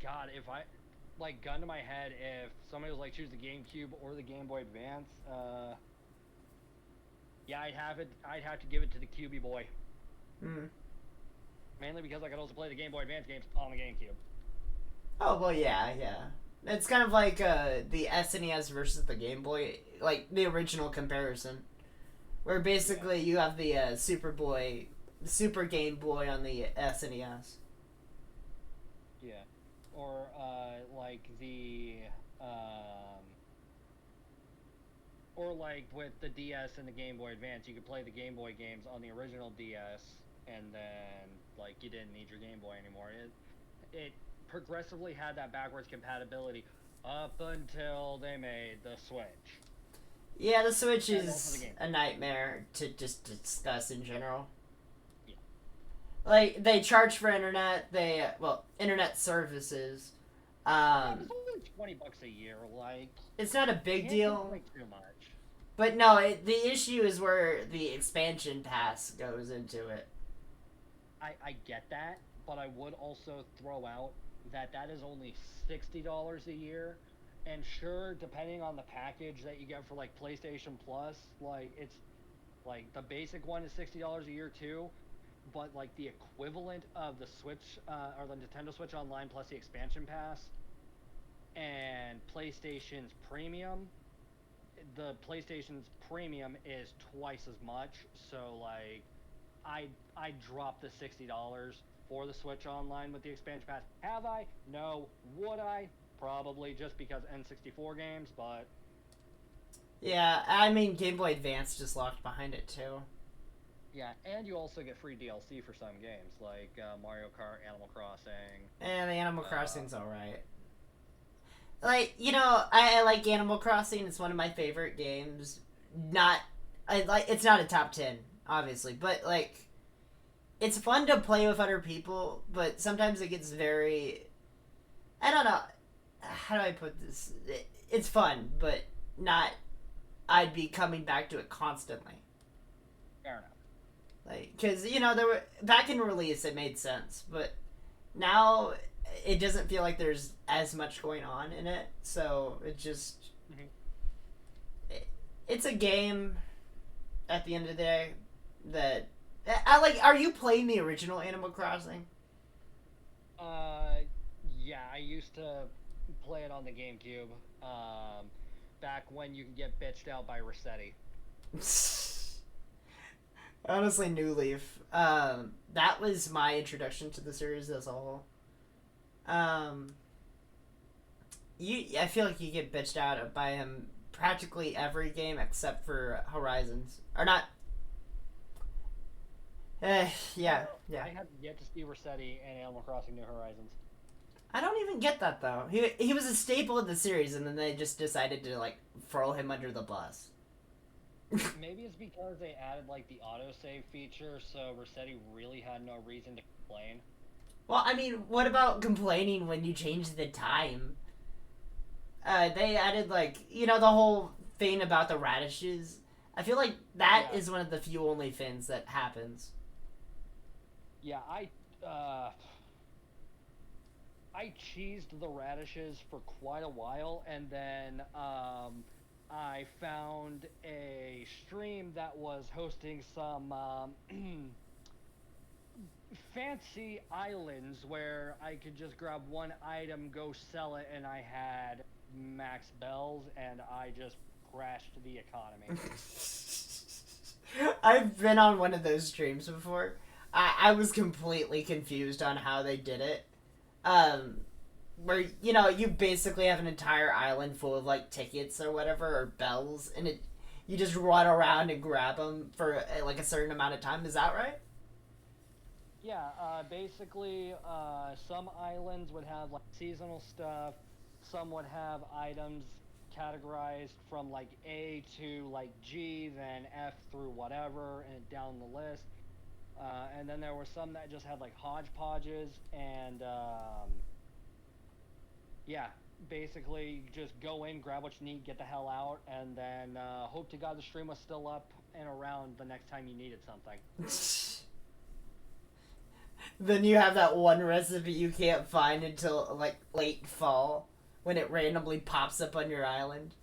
God, if I, like, gun to my head, if somebody was like, choose the GameCube or the Game Boy Advance, yeah, I'd have to give it to the QB boy. Mm. Mainly because I could also play the Game Boy Advance games on the GameCube. Oh well, yeah. It's kind of like the SNES versus the Game Boy, like the original comparison, where basically you have the Super Game Boy on the SNES. Yeah, or like or like with the DS and the Game Boy Advance, you could play the Game Boy games on the original DS, and then like you didn't need your Game Boy anymore. It progressively had that backwards compatibility up until they made the Switch. Yeah, the Switch is a nightmare to just discuss in general. Yeah. Like, they charge for internet, internet services. It's only $20 a year, like... It's not a big deal. Like too much. But no, the issue is where the expansion pass goes into it. I get that, but I would also throw out that is only $60 a year, and sure, depending on the package that you get for like PlayStation Plus, like it's like the basic one is $60 a year too, but like the equivalent of the Switch or the Nintendo Switch Online plus the expansion pass and PlayStation's Premium, the PlayStation's Premium is twice as much, so like I dropped the $60 for the Switch Online with the expansion pass. Have I? No. Would I? Probably, just because N64 games, but... Yeah, I mean, Game Boy Advance just locked behind it, too. Yeah, and you also get free DLC for some games, like Mario Kart, Animal Crossing... And the Animal Crossing's alright. Like, you know, I like Animal Crossing. It's one of my favorite games. It's not a top 10, obviously, but, like... It's fun to play with other people, but sometimes it gets very... I don't know. How do I put this? It's fun, but not... I'd be coming back to it constantly. Fair enough. Like, because, you know, back in release, it made sense, but now it doesn't feel like there's as much going on in it, so it just... Mm-hmm. It's a game, at the end of the day, that... Are you playing the original Animal Crossing? Yeah, I used to play it on the GameCube, back when you could get bitched out by Rossetti. Honestly, New Leaf. That was my introduction to the series as a whole. I feel like you get bitched out by him practically every game except for Horizons. Or not... yeah. I have yet to see Rossetti in Animal Crossing New Horizons. I don't even get that, though. He was a staple of the series, and then they just decided to, like, throw him under the bus. Maybe it's because they added, like, the autosave feature, so Rossetti really had no reason to complain. Well, I mean, what about complaining when you change the time? They added, like, you know, the whole thing about the radishes. I feel like that is one of the few only things that happens. Yeah, I cheesed the radishes for quite a while, and then I found a stream that was hosting some fancy islands where I could just grab one item, go sell it, and I had max bells, and I just crashed the economy. I've been on one of those streams before. I was completely confused on how they did it. Where, you know, you basically have an entire island full of, like, tickets or whatever, or bells, and you just run around and grab them for, like, a certain amount of time. Is that right? Yeah, basically, some islands would have, like, seasonal stuff. Some would have items categorized from, like, A to, like, G, then F through whatever, and down the list. And then there were some that just had like hodgepodges and yeah, basically just go in, grab what you need, get the hell out, and then hope to God the stream was still up and around the next time you needed something. Then you have that one recipe you can't find until like late fall when it randomly pops up on your island.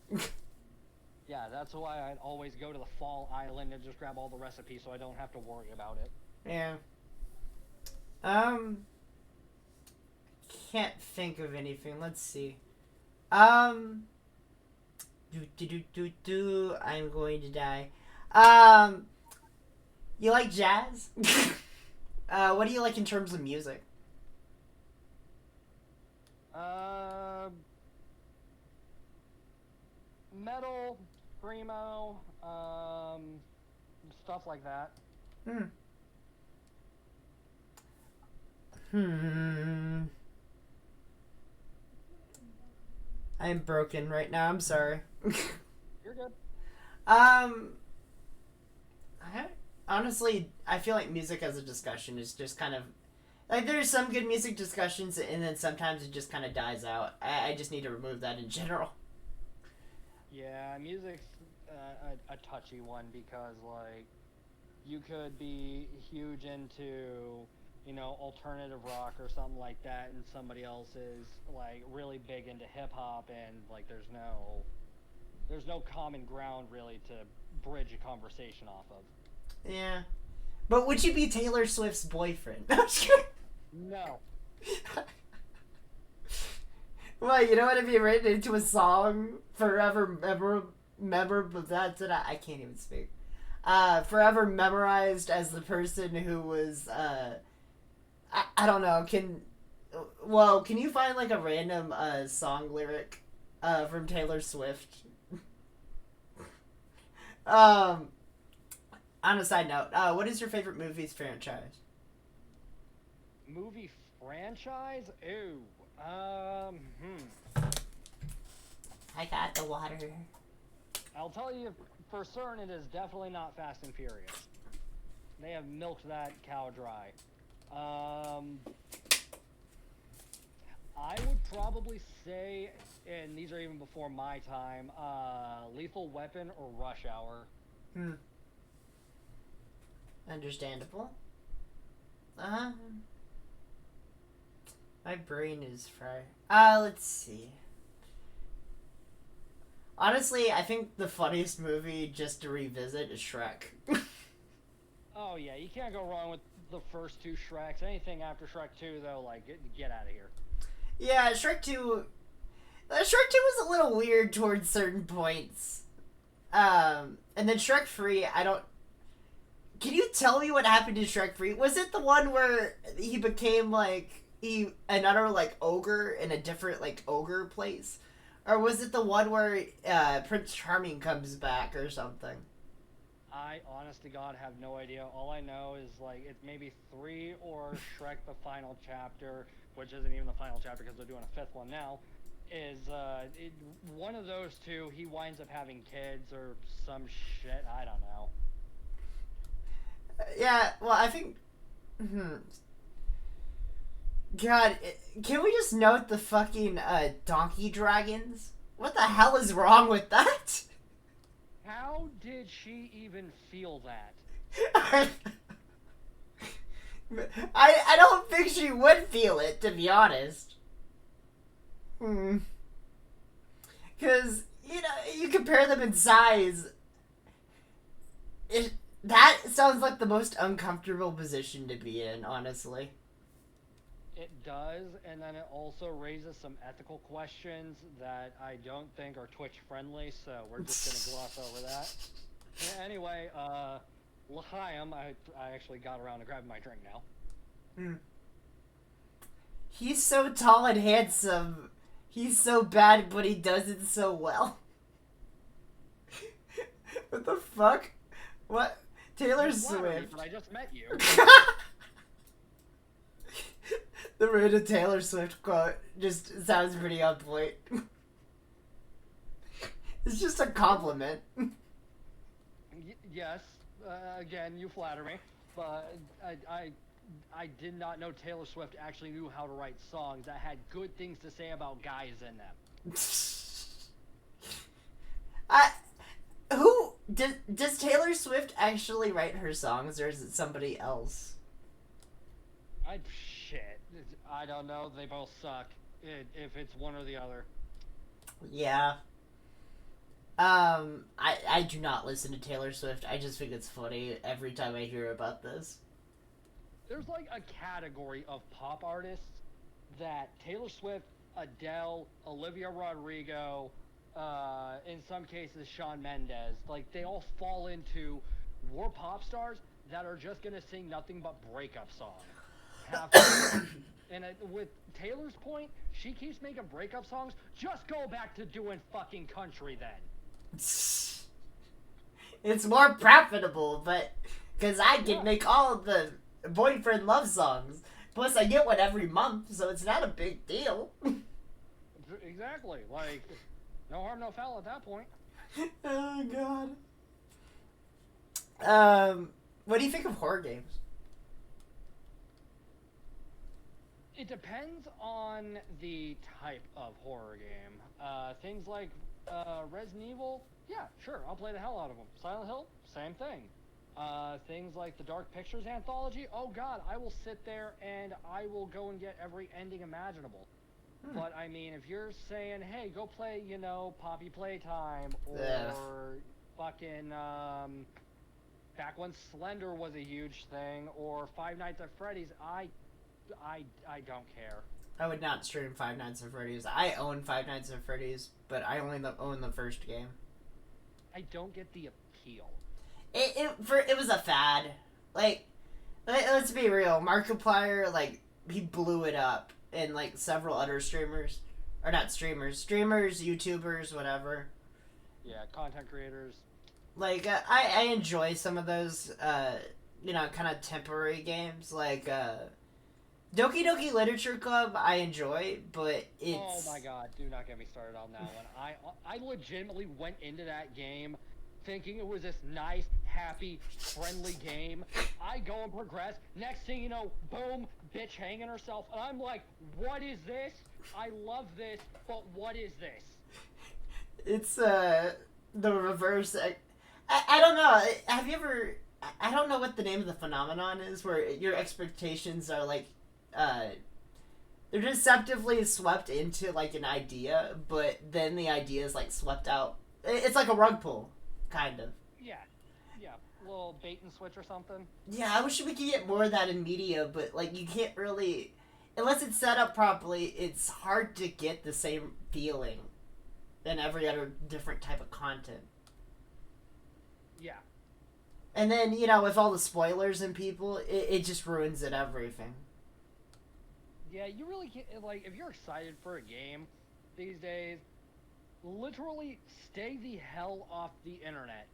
Yeah, that's why I'd always go to the fall island and just grab all the recipes so I don't have to worry about it. Yeah. Um. Can't think of anything. Let's see. Um. I'm going to die. You like jazz? What do you like in terms of music? Metal, screamo, stuff like that. I'm broken right now. I'm sorry. You're good. Honestly, I feel like music as a discussion is just kind of like there's some good music discussions, and then sometimes it just kind of dies out. I just need to remove that in general. Yeah, music's a touchy one because like you could be huge into, you know, alternative rock or something like that, and somebody else is like really big into hip hop, and like there's no common ground really to bridge a conversation off of. Yeah, but would you be Taylor Swift's boyfriend? No. Well, you know what? If you written into a song, forever I can't even speak. Forever memorized as the person who was I don't know. Can you find like a random song lyric from Taylor Swift? On a side note, what is your favorite movies franchise? Movie franchise? Ooh. I got the water. I'll tell you for certain it is definitely not Fast and Furious. They have milked that cow dry. I would probably say, and these are even before my time, Lethal Weapon or Rush Hour. Understandable. My brain is fried. Let's see. Honestly, I think the funniest movie just to revisit is Shrek. Oh yeah, you can't go wrong with the first two Shreks. Anything after Shrek 2, though, like, get out of here. Yeah, Shrek 2... Shrek 2 was a little weird towards certain points. And then Shrek 3, I don't... Can you tell me what happened to Shrek 3? Was it the one where he became, like... another like ogre in a different like ogre place, or was it the one where Prince Charming comes back or something? I honest to God have no idea. All I know is like it's maybe 3 or Shrek the Final Chapter, which isn't even the final chapter because they're doing a 5th one now. Is one of those two? He winds up having kids or some shit. I don't know. Yeah, well, I think. God, can we just note the fucking donkey dragons? What the hell is wrong with that? How did she even feel that? I don't think she would feel it, to be honest. Because, you know, you compare them in size. That sounds like the most uncomfortable position to be in, honestly. It does, and then it also raises some ethical questions that I don't think are Twitch friendly, so we're just gonna gloss over that. Yeah, anyway, L'chaim, I actually got around to grabbing my drink now. He's so tall and handsome. He's so bad, but he does it so well. What the fuck? What? Taylor Swift. But I just met you. The random Taylor Swift quote just sounds pretty on point. It's just a compliment. Yes. Again, you flatter me. but I did not know Taylor Swift actually knew how to write songs that had good things to say about guys in them. I who does Taylor Swift actually write her songs, or is it somebody else? Shit. I don't know. They both suck. If it's one or the other. Yeah. I do not listen to Taylor Swift. I just think it's funny every time I hear about this. There's like a category of pop artists that Taylor Swift, Adele, Olivia Rodrigo, in some cases Shawn Mendes, like they all fall into we're pop stars that are just gonna sing nothing but breakup songs. And with Taylor's point, she keeps making breakup songs. Just go back to doing fucking country then. It's more profitable, but because I can make all of the boyfriend love songs. Plus, I get one every month, so it's not a big deal. Exactly. Like, no harm, no foul at that point. Oh God. What do you think of horror games? It depends on the type of horror game. Things like Resident Evil, yeah, sure, I'll play the hell out of them. Silent Hill, same thing. Things like the Dark Pictures anthology, oh god, I will sit there and I will go and get every ending imaginable. But I mean, if you're saying, hey, go play, Poppy Playtime, or fucking, back when Slender was a huge thing, or Five Nights at Freddy's, I don't care. I would not stream Five Nights at Freddy's. I own Five Nights at Freddy's, but I only own the first game. I don't get the appeal. It was a fad. Like, let's be real. Markiplier, like, he blew it up, and like several other streamers, or not streamers, YouTubers, whatever. Yeah, content creators. Like, I enjoy some of those, kind of temporary games, like Doki Doki Literature Club. I enjoy, but it's. Oh my god! Do not get me started on that one. I legitimately went into that game thinking it was this nice, happy, friendly game. I go and progress. Next thing you know, boom, bitch hanging herself. And I'm like, what is this? I love this, but what is this? It's, the reverse. I don't know. Have you ever... I don't know what the name of the phenomenon is, where your expectations are, like, they're deceptively swept into, like, an idea, but then the idea is, like, swept out. It's like a rug pull. Kind of. Yeah. A little bait and switch or something. Yeah, I wish we could get more of that in media, but, like, you can't really... Unless it's set up properly, it's hard to get the same feeling than every other different type of content. Yeah. And then, with all the spoilers and people, it just ruins it everything. Yeah, you really can't... Like, if you're excited for a game these days... Literally, stay the hell off the internet.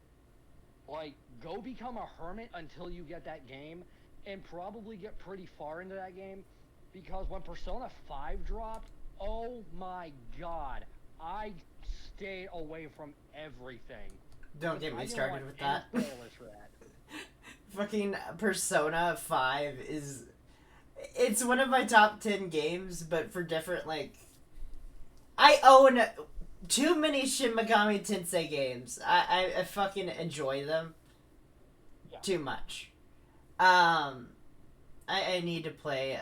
Like, go become a hermit until you get that game, and probably get pretty far into that game, because when Persona 5 dropped, oh my god, I stayed away from everything. Don't get me started with that. For that. Fucking Persona 5 is... It's one of my top 10 games, but for different, like... I own... too many Shin Megami Tensei games. I fucking enjoy them too much. I need to play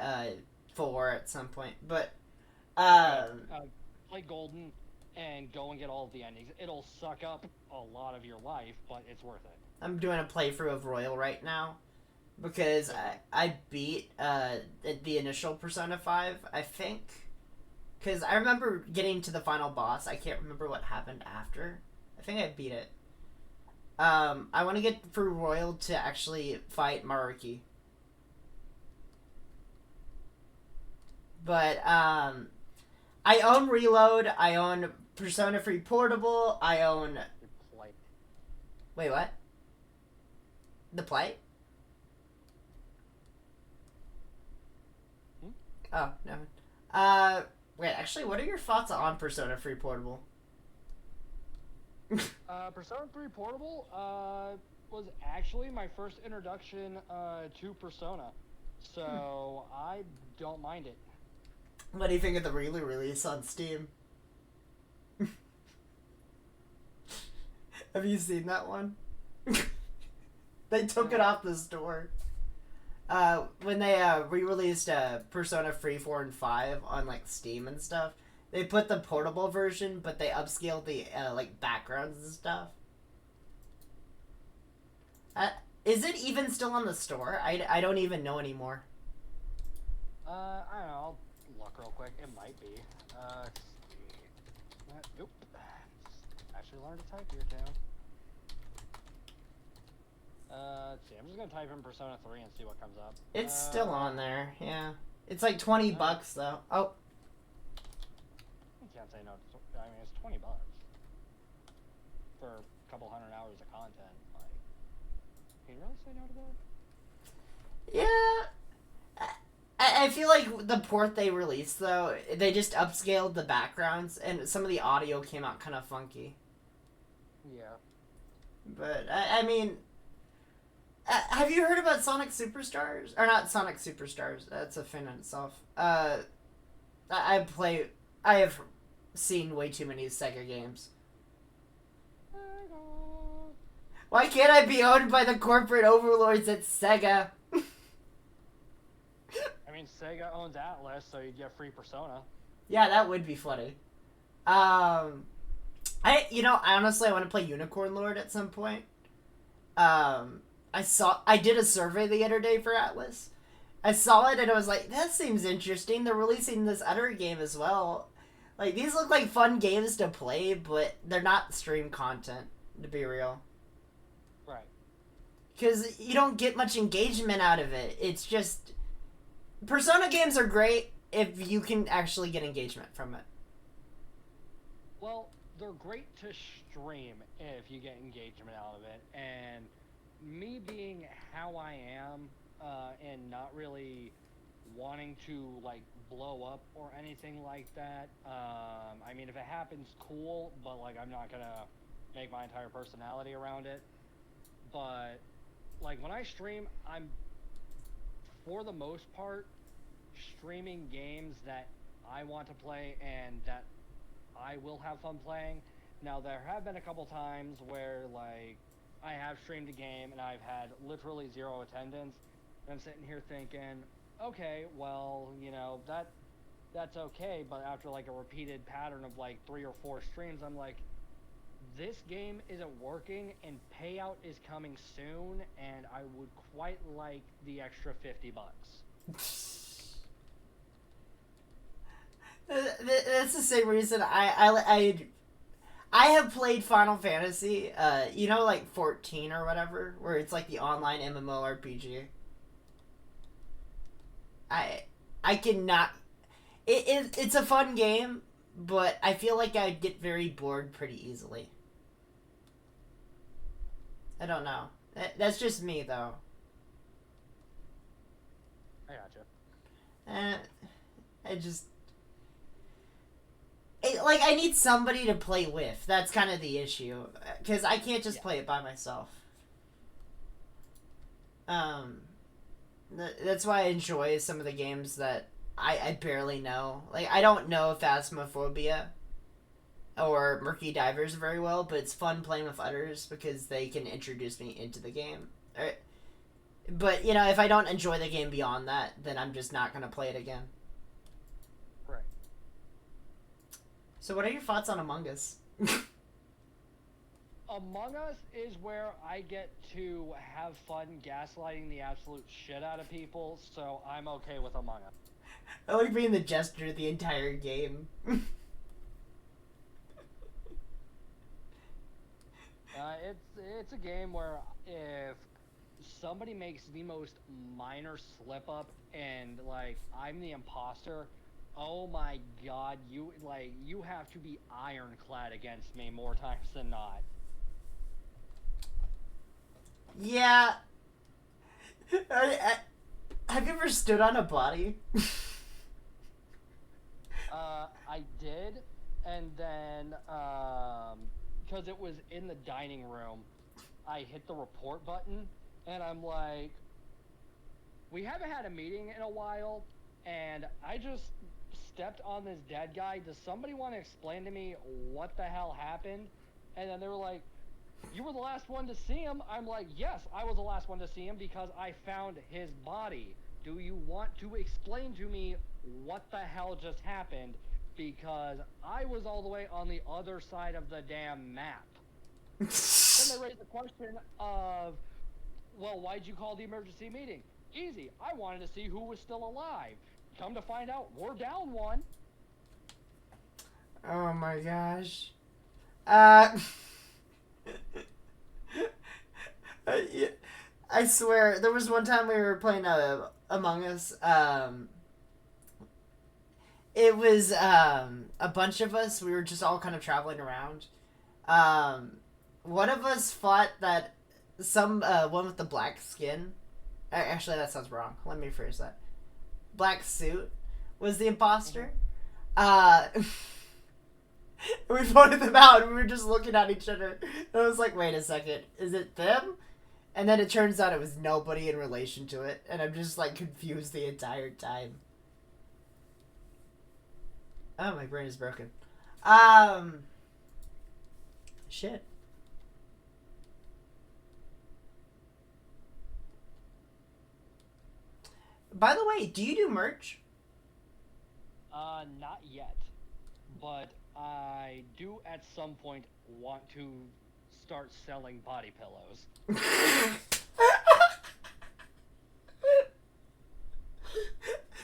4 at some point, but play Golden and go and get all of the endings. It'll suck up a lot of your life, but it's worth it. I'm doing a playthrough of Royal right now because I beat the initial Persona 5, I think. Because I remember getting to the final boss. I can't remember what happened after. I think I beat it. I want to get through Royal to actually fight Maruki. But, I own Reload. I own Persona 3 Portable. I own... Wait, what? The Plight? Oh, no. Wait, actually, what are your thoughts on Persona 3 Portable? Persona 3 Portable, was actually my first introduction to Persona, so I don't mind it. What do you think of the re-release on Steam? Have you seen that one? They took it off the store. When they re-released Persona 3, 4, and 5 on like Steam and stuff, they put the portable version, but they upscaled the like backgrounds and stuff. Is it even still on the store? I don't even know anymore. I don't know. I'll look real quick. It might be. Nope. Actually learned to type here, too. Let's see. I'm just gonna type in Persona 3 and see what comes up. It's still on there, yeah. It's like $20 though. Oh. I can't say no. I mean, it's $20 for a couple hundred hours of content. Like, can you really say no to that? Yeah. I feel like the port they released though, they just upscaled the backgrounds and some of the audio came out kind of funky. Yeah. But I mean, have you heard about Sonic Superstars? Or not Sonic Superstars. That's a fin in itself. I have seen way too many Sega games. Why can't I be owned by the corporate overlords at Sega? I mean, Sega owns Atlas, so you get free Persona. Yeah, that would be funny. Honestly, I want to play Unicorn Lord at some point. I did a survey the other day for Atlas. I saw it and I was like, that seems interesting. They're releasing this other game as well. Like, these look like fun games to play, but they're not stream content, to be real. Right. Because you don't get much engagement out of it. It's just... Persona games are great if you can actually get engagement from it. Well, they're great to stream if you get engagement out of it, and me being how I am, and not really wanting to like blow up or anything like that. I mean, if it happens, cool, but like I'm not gonna make my entire personality around it. But like when I stream, I'm for the most part streaming games that I want to play and that I will have fun playing. Now there have been a couple times where like I have streamed a game and I've had literally 0 attendance, and I'm sitting here thinking, okay, well, you know, that's okay, but after like a repeated pattern of like 3 or 4 streams, I'm like, this game isn't working and payout is coming soon, and I would quite like the extra $50. That's the same reason I have played Final Fantasy, like 14 or whatever, where it's like the online MMORPG. I cannot. It's a fun game, but I feel like I'd get very bored pretty easily. I don't know. That's just me, though. I gotcha. I need somebody to play with. That's kind of the issue. Because I can't just play it by myself. That's why I enjoy some of the games that I barely know. Like, I don't know Phasmophobia or Murky Divers very well, but it's fun playing with others because they can introduce me into the game. But, if I don't enjoy the game beyond that, then I'm just not going to play it again. Right. So what are your thoughts on Among Us? Among Us is where I get to have fun gaslighting the absolute shit out of people, so I'm okay with Among Us. I like being the jester the entire game. It's a game where if somebody makes the most minor slip up and like I'm the imposter, oh my god, you have to be ironclad against me more times than not. Yeah. Have you ever stood on a body? I did, and then because it was in the dining room, I hit the report button, and I'm like, we haven't had a meeting in a while, and I just stepped on this dead guy. Does somebody want to explain to me what the hell happened? And then they were like, you were the last one to see him. I'm like, yes, I was the last one to see him because I found his body. Do you want to explain to me what the hell just happened? Because I was all the way on the other side of the damn map. Then they raised the question of, well, why'd you call the emergency meeting? Easy. I wanted to see who was still alive. Come to find out, we're down one. Oh my gosh. I swear, there was one time we were playing Among Us. It was a bunch of us. We were just all kind of traveling around. One of us fought that one with the black skin. Actually, that sounds wrong. Let me phrase that. Black suit was the imposter. We voted them out, and we were just looking at each other. And I was like, wait a second, is it them? And then it turns out it was nobody in relation to it, and I'm just like confused the entire time. Oh, my brain is broken. Shit. By the way, do you do merch? Not yet. But I do at some point want to start selling body pillows.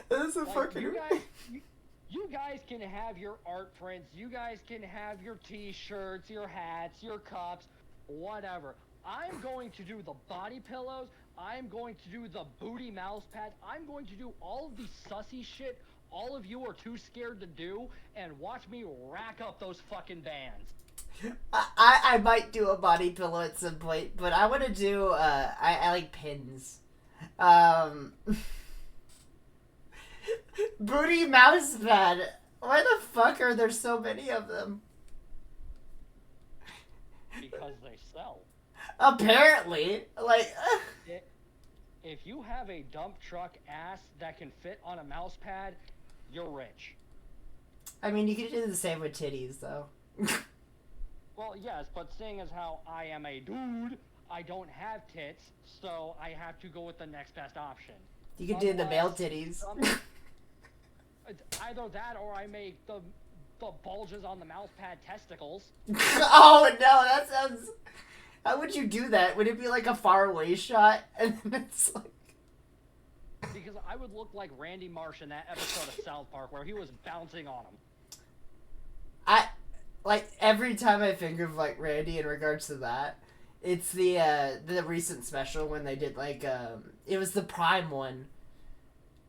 That's a like, fucking... You guys can have your art prints, you guys can have your t-shirts, your hats, your cups, whatever. I'm going to do the body pillows, I'm going to do the booty mouse pads, I'm going to do all of the sussy shit all of you are too scared to do, and watch me rack up those fucking bands. I might do a body pillow at some point, but I want to do, I like pins. Booty mouse pad. Why the fuck are there so many of them? Because they sell. Apparently. Like... If you have a dump truck ass that can fit on a mouse pad, you're rich. I mean, you could do the same with titties, though. Well, yes, but seeing as how I am a dude, I don't have tits, so I have to go with the next best option. You could do the male titties. Either that, or I make the bulges on the mouse pad testicles. Oh, no, that sounds... How would you do that? Would it be like a faraway shot? And then it's like... Because I would look like Randy Marsh in that episode of South Park where he was bouncing on him. Like, every time I think of, like, Randy in regards to that, it's the recent special when they did, like, it was the Prime one.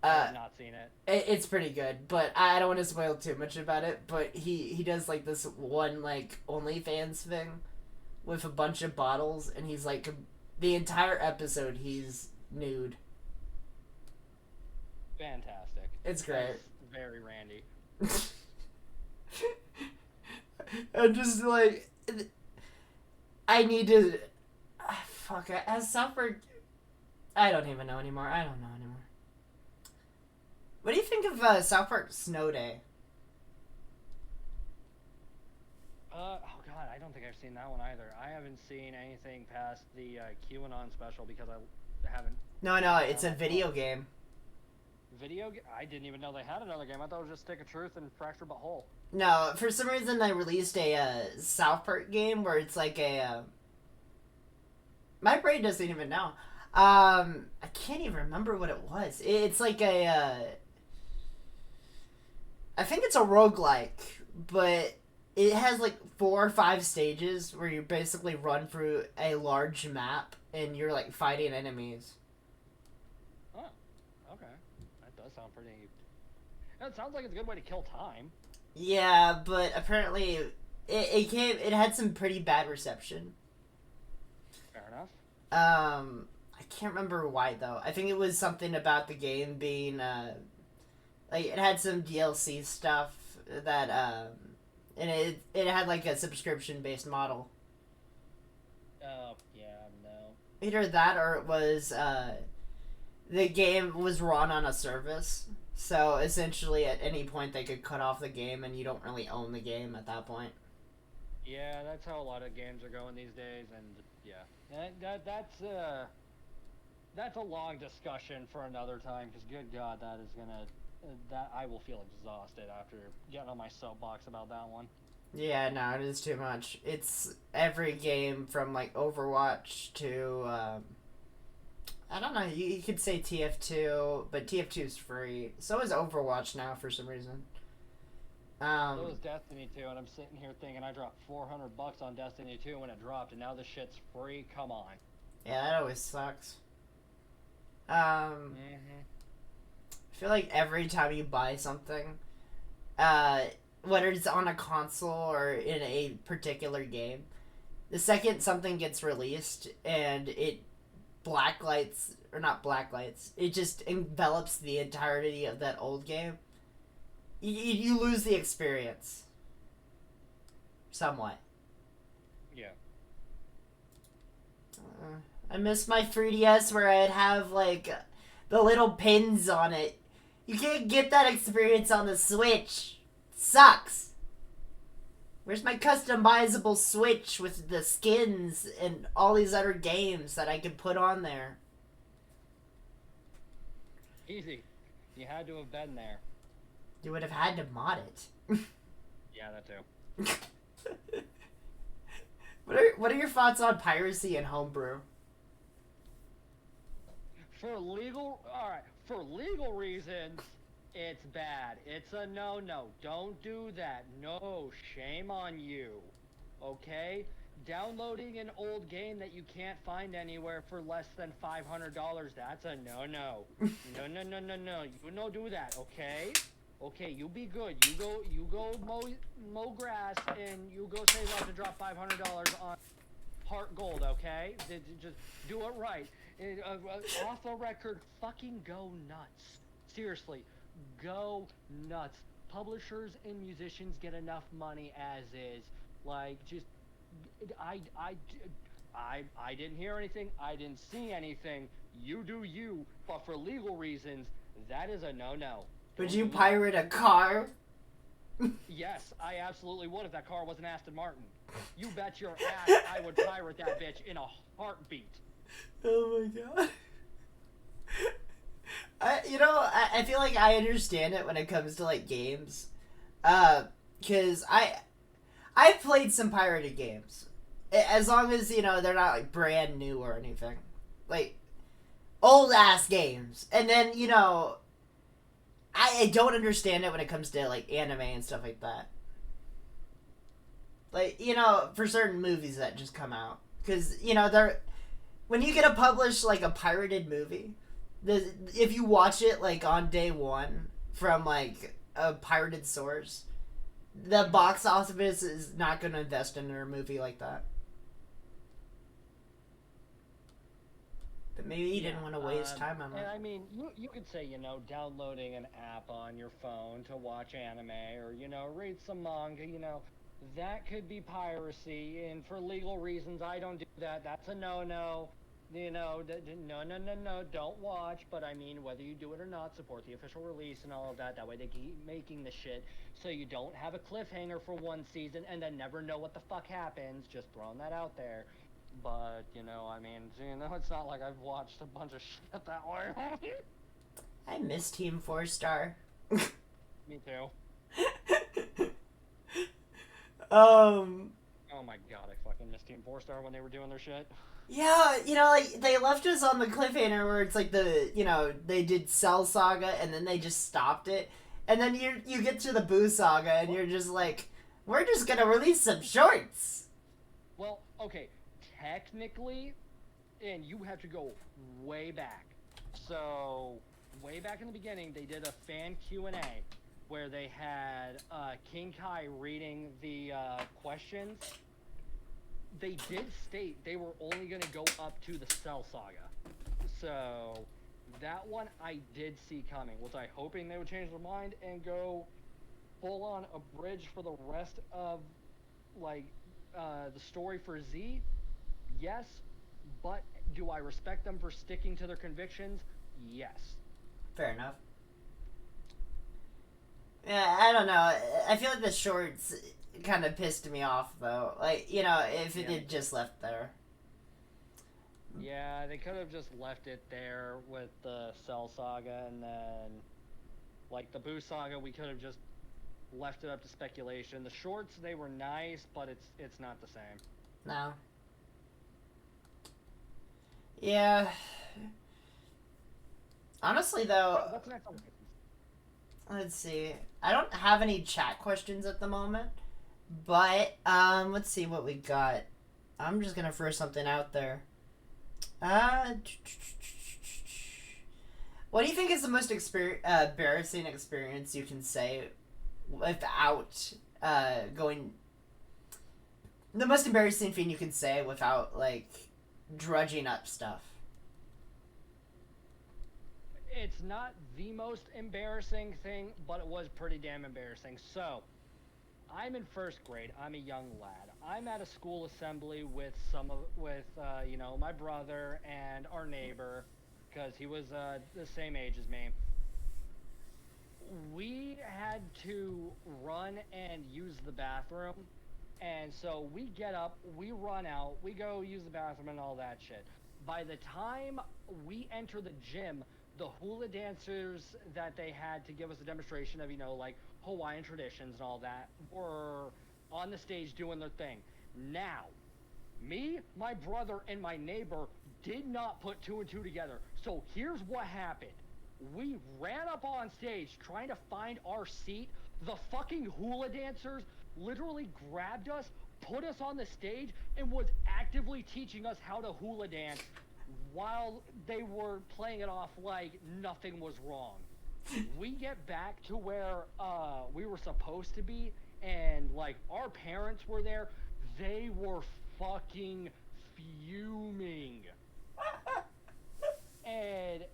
I have not seen it. It's pretty good, but I don't want to spoil too much about it, but he does, like, this one, like, OnlyFans thing with a bunch of bottles, and he's, like, the entire episode, he's nude. Fantastic. It's great. That's very Randy. I'm just like, I need to. Fuck. Has South Park? I don't even know anymore. I don't know anymore. What do you think of South Park Snow Day? Oh god, I don't think I've seen that one either. I haven't seen anything past the QAnon special because I haven't. No, it's a video game. I didn't even know they had another game. I thought it was just Stick of Truth and Fractured But Whole. No, for some reason they released a South Park game where it's like a... my brain doesn't even know. I can't even remember what it was. It's like a... I think it's a roguelike, but it has like 4 or 5 stages where you basically run through a large map and you're like fighting enemies. Oh, okay. That does sound pretty... It sounds like it's a good way to kill time. Yeah, but apparently it had some pretty bad reception. Fair enough. I can't remember why though. I think it was something about the game being like it had some DLC stuff that and it had like a subscription based model. Oh, yeah, Either that or it was the game was run on a service. So essentially, at any point, they could cut off the game, and you don't really own the game at that point. Yeah, that's how a lot of games are going these days, and yeah, that's a long discussion for another time. Because good God, that is gonna that I will feel exhausted after getting on my soapbox about that one. Yeah, no, it is too much. It's every game from like Overwatch to I don't know. You could say TF2, but TF2 is free. So is Overwatch now for some reason. So is Destiny 2, and I'm sitting here thinking I dropped $400 on Destiny 2 when it dropped, and now this shit's free. Come on. Yeah, that always sucks. Mm-hmm. I feel like every time you buy something, whether it's on a console or in a particular game, the second something gets released and it blacklights, or not blacklights, it just envelops the entirety of that old game, you lose the experience. Somewhat. Yeah. I miss my 3DS where I'd have, like, the little pins on it. You can't get that experience on the Switch. Sucks. Where's my customizable Switch with the skins and all these other games that I could put on there? Easy. You had to have been there. You would have had to mod it. Yeah, that too. What are your thoughts on piracy and homebrew? For legal reasons, it's bad. It's a no-no. Don't do that. No, shame on you. Okay? Downloading an old game that you can't find anywhere for less than $500, that's a no-no. No. You don't do that, okay? Okay, you be good. You go mow grass, and you go save up to drop $500 on Heart Gold, okay? Just do it right. Off the record, fucking go nuts. Seriously, go nuts. Publishers and musicians get enough money as is. Like, just, I didn't hear anything. I didn't see anything. You do you. But for legal reasons, that is a no-no. Would you pirate a car? Yes, I absolutely would if that car was an Aston Martin. You bet your ass I would pirate that bitch in a heartbeat. Oh my god. I feel like I understand it when it comes to like games. Cause I've played some pirated games. As long as, they're not like brand new or anything. Like old ass games. And then, I don't understand it when it comes to like anime and stuff like that. Like, for certain movies that just come out. Cause, they're when you get a published like a pirated movie, if you watch it like on day one from like a pirated source, the box office is not going to invest in a movie like that. But maybe you didn't want to waste time on that. I mean, you could say, downloading an app on your phone to watch anime or, read some manga, that could be piracy. And for legal reasons, I don't do that. That's a no-no. No, don't watch. But I mean, whether you do it or not, support the official release and all of that. That way they keep making the shit so you don't have a cliffhanger for one season and then never know what the fuck happens. Just throwing that out there. But, I mean, it's not like I've watched a bunch of shit that way. I miss Team 4 Star. Me too. Oh my god, I fucking miss Team 4 Star when they were doing their shit. Yeah, like, they left us on the cliffhanger where it's like they did Cell Saga and then they just stopped it. And then you get to the Boo Saga and you're just like, we're just gonna release some shorts. Well, okay. Technically, and you have to go way back. So, way back in the beginning, they did a fan Q&A where they had King Kai reading the questions. They did state they were only going to go up to the Cell Saga. So, that one I did see coming. Was I hoping they would change their mind and go full on a bridge for the rest of, like, the story for Z? Yes, but do I respect them for sticking to their convictions? Yes. Fair enough. Yeah, I don't know. I feel like the shorts kind of pissed me off though. Like, you know, if it Yeah. had just left there. Yeah, they could have just left it there with the Cell Saga, and then, like, the Boo Saga, we could have just left it up to speculation. The shorts, they were nice, but it's not the same. No. Yeah. Honestly though, What's next on the let's see. I don't have any chat questions at the moment, but let's see what we got. I'm just gonna throw something out there. Uh, what do you think is the most embarrassing experience you can say without going? The most embarrassing thing you can say without like drudging up stuff. It's not the most embarrassing thing, but it was pretty damn embarrassing. So, I'm in first grade. I'm a young lad. I'm at a school assembly with my brother and our neighbor, because he was the same age as me. We had to run and use the bathroom, and so we get up, we run out, we go use the bathroom and all that shit. By the time we enter the gym, the hula dancers that they had to give us a demonstration of, like Hawaiian traditions and all that, were on the stage doing their thing. Now, me, my brother, and my neighbor did not put two and two together. So here's what happened. We ran up on stage trying to find our seat. The fucking hula dancers literally grabbed us, put us on the stage, and was actively teaching us how to hula dance while they were playing it off like nothing was wrong. We get back to where we were supposed to be, and like our parents were there. They were fucking fuming. And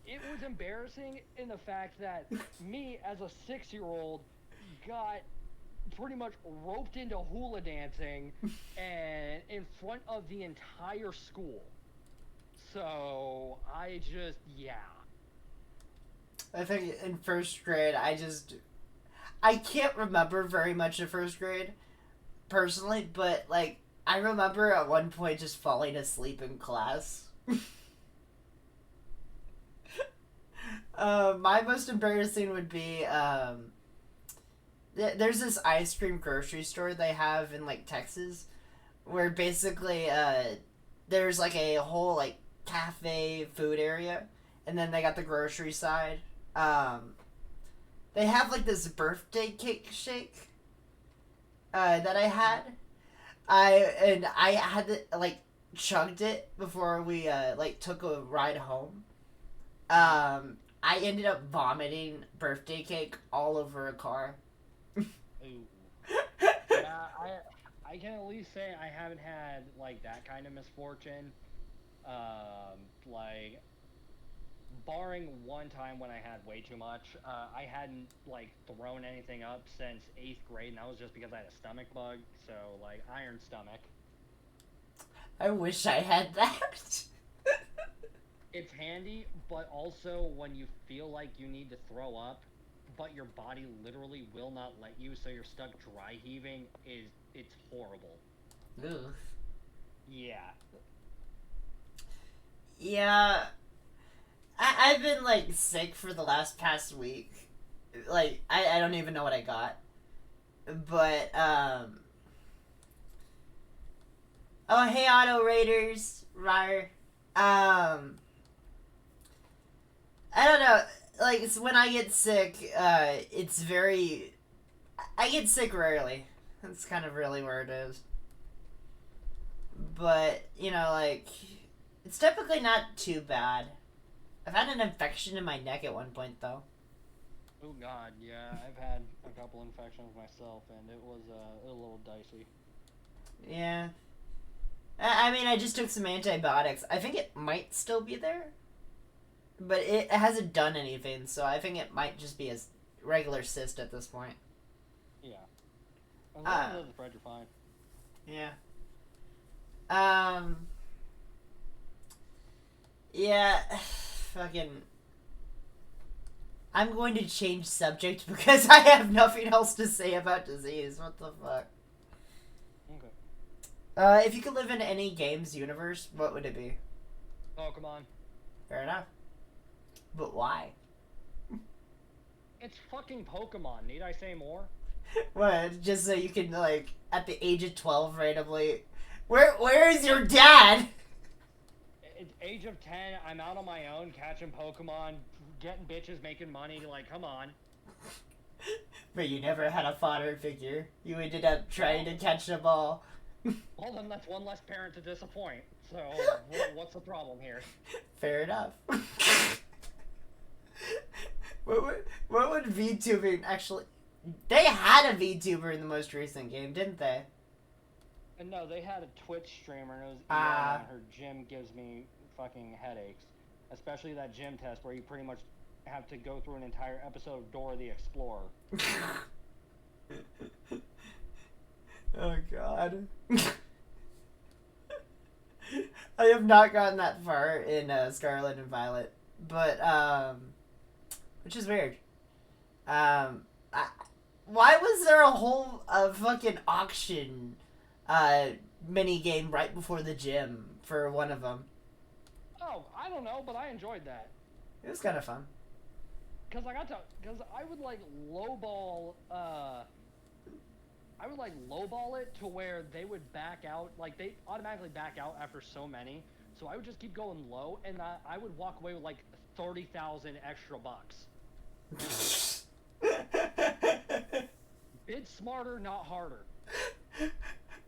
it was embarrassing in the fact that me, as a 6-year-old, got pretty much roped into hula dancing and in front of the entire school. So yeah. I think in first grade, I can't remember very much of first grade, personally, but, like, I remember at one point just falling asleep in class. My most embarrassing would be, there's this ice cream grocery store they have in, like, Texas, where basically, there's, like, a whole, like, cafe food area, and then they got the grocery side. They have like this birthday cake shake that I had. I had to, like, chugged it before we like took a ride home. I ended up vomiting birthday cake all over a car. Ooh. Yeah, I can at least say I haven't had like that kind of misfortune. Like, barring one time when I had way too much, I hadn't like thrown anything up since 8th grade, and that was just because I had a stomach bug. So like iron stomach. I wish I had that. It's handy, but also when you feel like you need to throw up, but your body literally will not let you, so you're stuck dry heaving. It's horrible. Ugh. Yeah. Yeah. I've been, like, sick for the past week. Like, I don't even know what I got. But, oh, hey, Auto Raiders. Rar. I don't know. Like, it's when I get sick, it's very... I get sick rarely. That's kind of really where it is. But, like... It's typically not too bad. I've had an infection in my neck at one point, though. Oh god, yeah, I've had a couple infections myself, and it was a little dicey. Yeah. I mean, I just took some antibiotics. I think it might still be there. But it hasn't done anything, so I think it might just be a regular cyst at this point. Yeah. As long as it doesn't spread, you're fine. Yeah. Yeah, fucking. I'm going to change subject because I have nothing else to say about disease. What the fuck? Okay. If you could live in any game's universe, what would it be? Pokemon. Fair enough. But why? It's fucking Pokemon. Need I say more? What? Just so you can, like, at the age of 12, randomly. Where is your dad? At age of 10, I'm out on my own catching Pokemon, getting bitches, making money. Like, come on. But you never had a father figure. You ended up trying to catch the ball. Well, then that's one less parent to disappoint. So, what's the problem here? Fair enough. What would VTubing actually... They had a VTuber in the most recent game, didn't they? And no, they had a Twitch streamer, and it was and her gym gives me fucking headaches. Especially that gym test where you pretty much have to go through an entire episode of Dora the Explorer. Oh god. I have not gotten that far in Scarlet and Violet, but which is weird. Why was there a whole fucking auction mini game right before the gym for one of them? Oh, I don't know, but I enjoyed that. It was kind of fun. Cause I would like lowball it to where they would back out, like they automatically back out after so many. So I would just keep going low, and I would walk away with like 30,000 extra bucks. Bid smarter, not harder.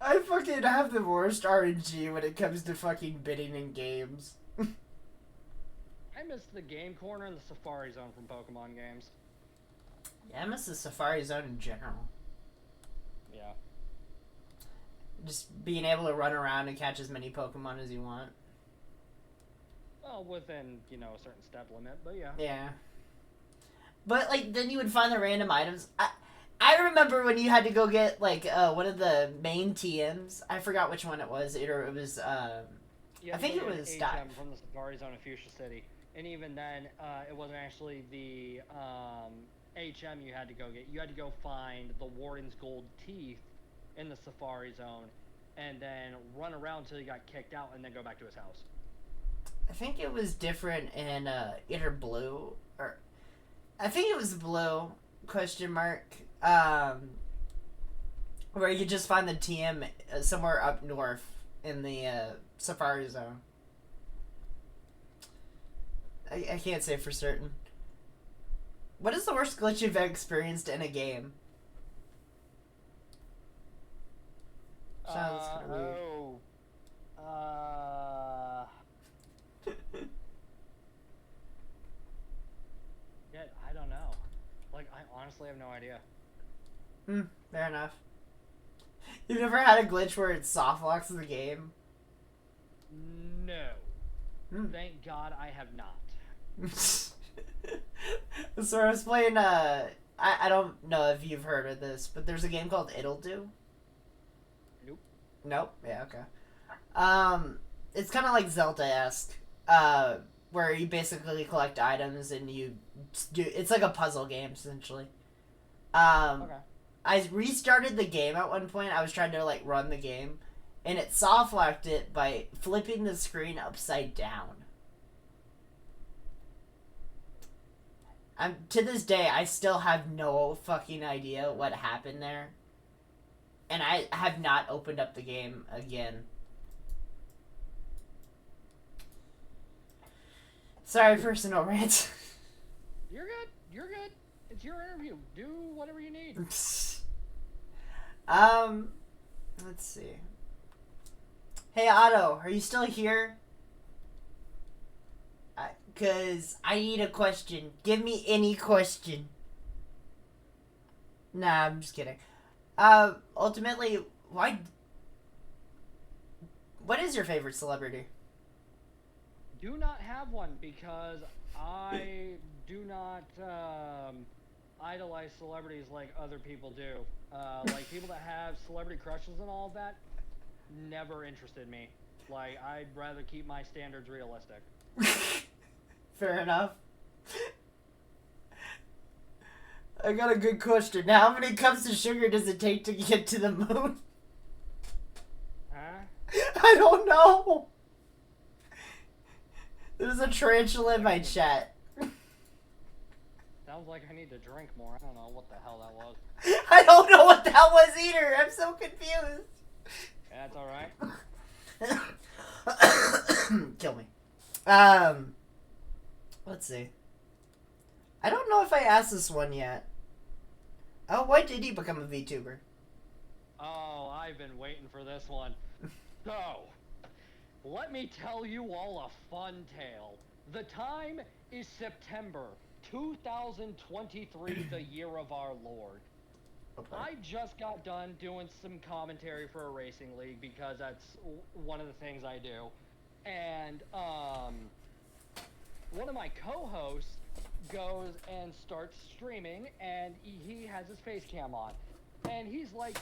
I fucking have the worst RNG when it comes to fucking bidding in games. I miss the game corner and the Safari Zone from Pokemon games. Yeah, I miss the Safari Zone in general. Yeah. Just being able to run around and catch as many Pokemon as you want. Well, within, a certain step limit, but yeah. Yeah. But, like, then you would find the random items. I remember when you had to go get, like, one of the main TMs. I forgot which one it was. It was, Yeah, I think it was HM from the Safari Zone of Fuchsia City. And even then, it wasn't actually the HM you had to go get. You had to go find the Warden's Gold Teeth in the Safari Zone, and then run around until he got kicked out, and then go back to his house. I think it was different in either blue or I think it was blue question mark. Where you just find the TM somewhere up north in the Safari Zone. I can't say for certain. What is the worst glitch you've experienced in a game? Sounds weird. Yeah, I don't know. Like, I honestly have no idea. Fair enough. You've never had a glitch where it soft locks the game? No. Thank God I have not. So I was playing, I don't know if you've heard of this, but there's a game called It'll Do. Nope. Nope? Yeah, okay. It's kind of like Zelda-esque, where you basically collect items and you do, it's like a puzzle game, essentially. Okay. I restarted the game at one point. I was trying to, like, run the game, and it soft locked it by flipping the screen upside down. To this day, I still have no fucking idea what happened there. And I have not opened up the game again. Sorry, personal rant. You're good. You're good. It's your interview. Do whatever you need. Let's see. Hey, Otto, are you still here? Because I need a question. Give me any question. Nah, I'm just kidding. Ultimately, why... What is your favorite celebrity? Do not have one because I do not idolize celebrities like other people do. Like people that have celebrity crushes and all of that, never interested me. Like, I'd rather keep my standards realistic. Fair enough. I got a good question. Now, how many cups of sugar does it take to get to the moon? Huh? I don't know. There's a tarantula in my chat. Sounds like I need to drink more. I don't know what the hell that was. I don't know what that was either. I'm so confused. That's alright. Kill me. Let's see. I don't know if I asked this one yet. Oh, why did he become a VTuber? Oh, I've been waiting for this one. So, let me tell you all a fun tale. The time is September 2023, the year of our Lord. Okay. I just got done doing some commentary for a racing league because that's one of the things I do. And, one of my co-hosts goes and starts streaming, and he has his face cam on. And he's like,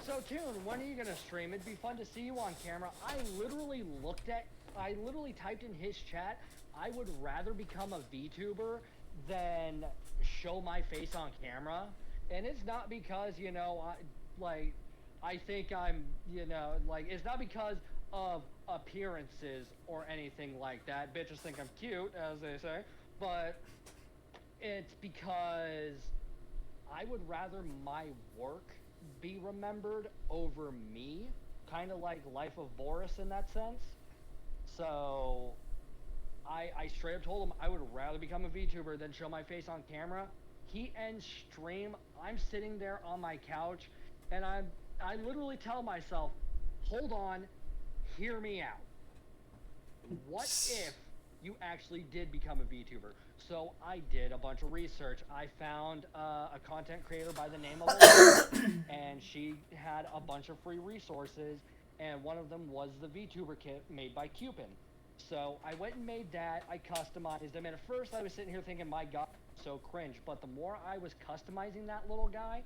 so Toon, when are you gonna stream? It'd be fun to see you on camera. I literally typed in his chat, I would rather become a VTuber than show my face on camera. And it's not because, you know, I think I'm, you know, like, it's not because of appearances or anything like that. Bitches think I'm cute, as they say. But it's because I would rather my work be remembered over me. Kind of like Life of Boris in that sense. So I straight up told him I would rather become a VTuber than show my face on camera. He ends stream. I'm sitting there on my couch, and I literally tell myself, hold on, hear me out. What if you actually did become a VTuber? So I did a bunch of research. I found a content creator by the name of Elizabeth, and she had a bunch of free resources, and one of them was the VTuber kit made by Cupin. So I went and made that. I customized them, and at first I was sitting here thinking, my God, so cringe. But the more I was customizing that little guy,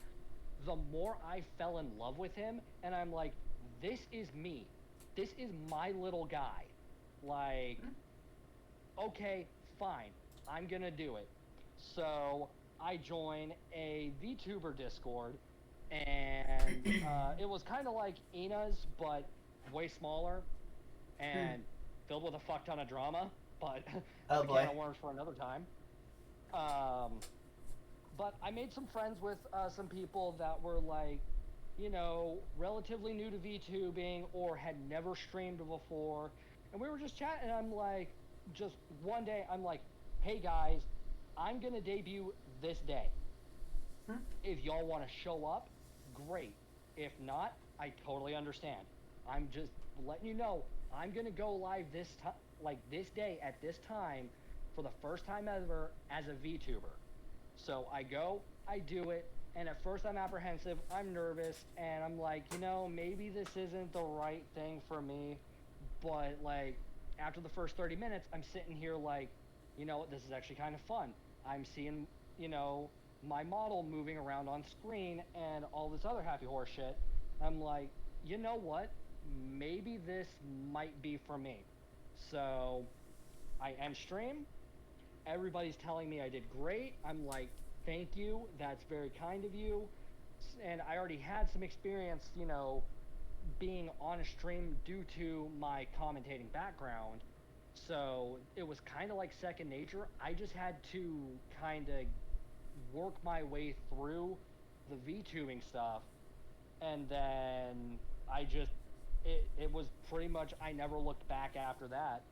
the more I fell in love with him, and I'm like, this is me. This is my little guy. Like, okay, fine. I'm gonna do it. So I join a VTuber Discord, and it was kind of like Ina's, but way smaller and filled with a fuck ton of drama. But Oh a boy. can of worms for another time. But I made some friends with some people that were like, you know, relatively new to VTubing or had never streamed before. And we were just chatting, and I'm like, just one day, I'm like, hey guys, I'm going to debut this day. If y'all want to show up, great. If not, I totally understand. I'm just letting you know, I'm going to go live this day at this time for the first time ever as a VTuber. So I go, I do it, and at first I'm apprehensive, I'm nervous, and I'm like, you know, maybe this isn't the right thing for me. But like, after the first 30 minutes, I'm sitting here like, you know, this is actually kind of fun. I'm seeing, you know, my model moving around on screen and all this other happy horse shit. I'm like, you know what? Maybe this might be for me. So I end stream. Everybody's telling me I did great. I'm like, thank you. That's very kind of you. And I already had some experience, you know, being on a stream due to my commentating background. So it was kind of like second nature. I just had to kind of work my way through the VTubing stuff. And then it was pretty much, I never looked back after that.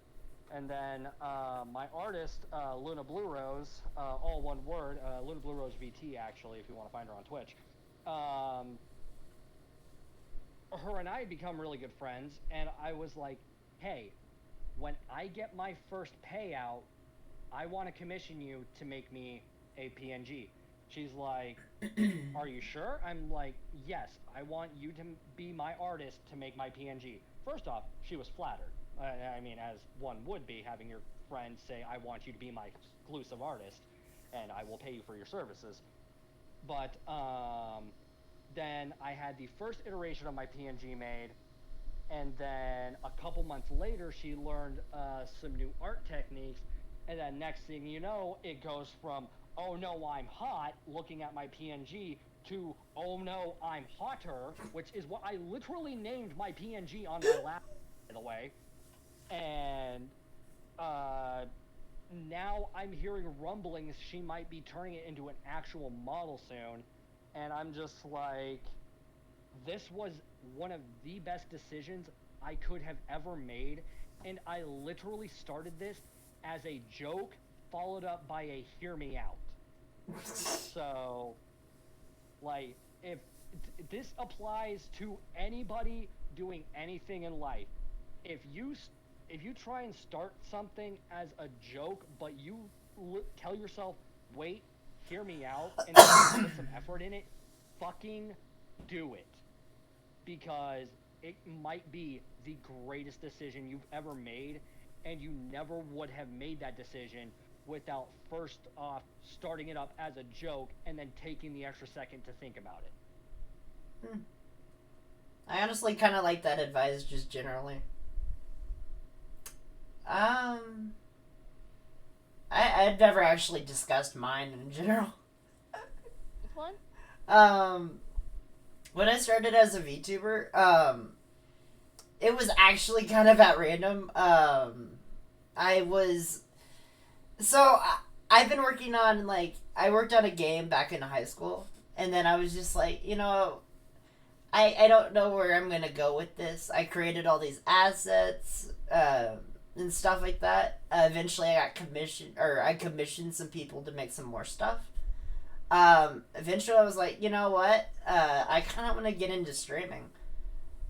And then my artist, Luna Blue Rose, all one word, Luna Blue Rose VT actually, if you want to find her on Twitch. Her and I had become really good friends, and I was like, hey, when I get my first payout, I want to commission you to make me a PNG. She's like, are you sure? I'm like, yes, I want you to be my artist to make my PNG. First off, she was flattered. I mean, as one would be, having your friend say, I want you to be my exclusive artist, and I will pay you for your services. But then I had the first iteration of my PNG made, And then a couple months later, she learned some new art techniques. And then next thing you know, it goes from, oh no, I'm hot, looking at my PNG, to, oh no, I'm hotter, which is what I literally named my PNG on my laptop, by the way. And now I'm hearing rumblings she might be turning it into an actual model soon. And I'm just like, this was one of the best decisions I could have ever made. And I literally started this as a joke, followed up by a hear me out. So, like, if this applies to anybody doing anything in life, if you try and start something as a joke, but you tell yourself, wait, hear me out, and then put some effort in it, fucking do it. Because it might be the greatest decision you've ever made, and you never would have made that decision without first off starting it up as a joke and then taking the extra second to think about it. I honestly kind of like that advice just generally. I've never actually discussed mine in general. Which one? When I started as a VTuber, it was actually kind of at random. I've been working on, like, I worked on a game back in high school, and then I was just like, I don't know where I'm gonna go with this. I created all these assets, and stuff like that. Eventually I commissioned some people to make some more stuff. Eventually I was like, you know what? I kind of want to get into streaming.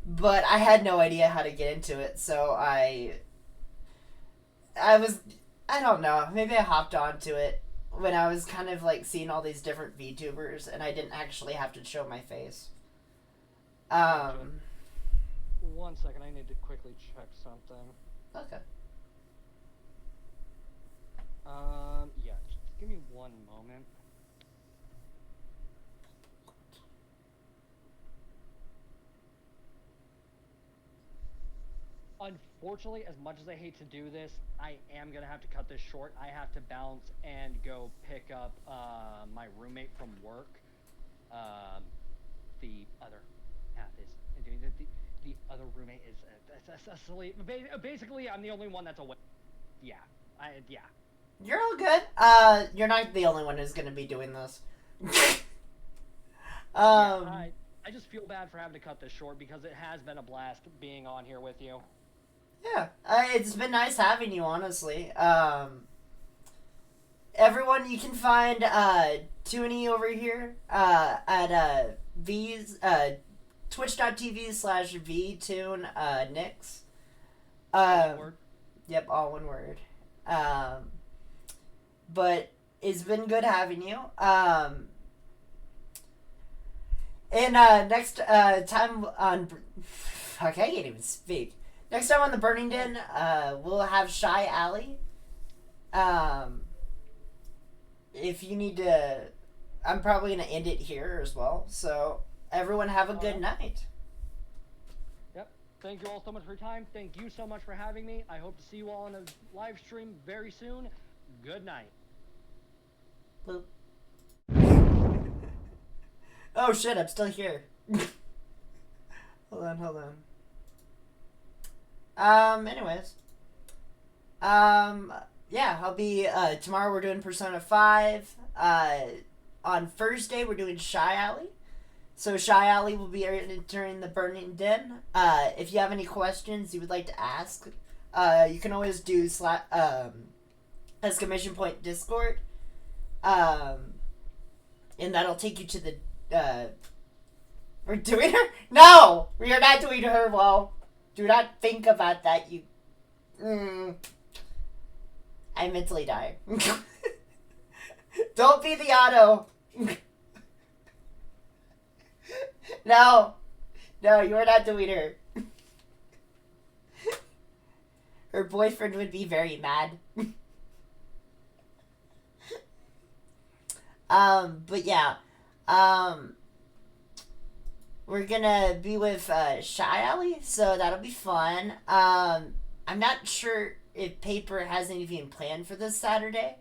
But I had no idea how to get into it, so I don't know, maybe I hopped onto it when I was kind of like seeing all these different VTubers and I didn't actually have to show my face. 1 second, I need to quickly check something. Okay. Yeah, just give me 1 moment. Unfortunately, as much as I hate to do this, I am going to have to cut this short. I have to bounce and go pick up my roommate from work. The other half is doing the other roommate is asleep. Basically, I'm the only one that's awake. Yeah. You're all good. You're not the only one who's going to be doing this. I just feel bad for having to cut this short because it has been a blast being on here with you. Yeah, it's been nice having you, honestly. Everyone, you can find Toonie over here at twitch.tv/vtoon_nix. Yep, all one word. But it's been good having you. And next time on... Fuck, I can't even speak. Next time on the Burning Den, we'll have Shy Alley. If you need to... I'm probably going to end it here as well. So, everyone have a good night. Yep. Thank you all so much for your time. Thank you so much for having me. I hope to see you all on a live stream very soon. Good night. Boop. Oh shit, I'm still here. Hold on. Anyways. Yeah, I'll be, tomorrow we're doing Persona 5. On Thursday we're doing Shy Alley. So Shy Alley will be entering the Burning Den. If you have any questions you would like to ask, you can always do exclamation point Discord. And that'll take you to the, we're doing her? No! We are not doing her well. Do not think about that, you... I'm mentally dying. Don't be the auto. No, you are not doing her. Her boyfriend would be very mad. But yeah. we're gonna be with Shy Alley, so that'll be fun. I'm not sure if Paper has anything planned for this Saturday.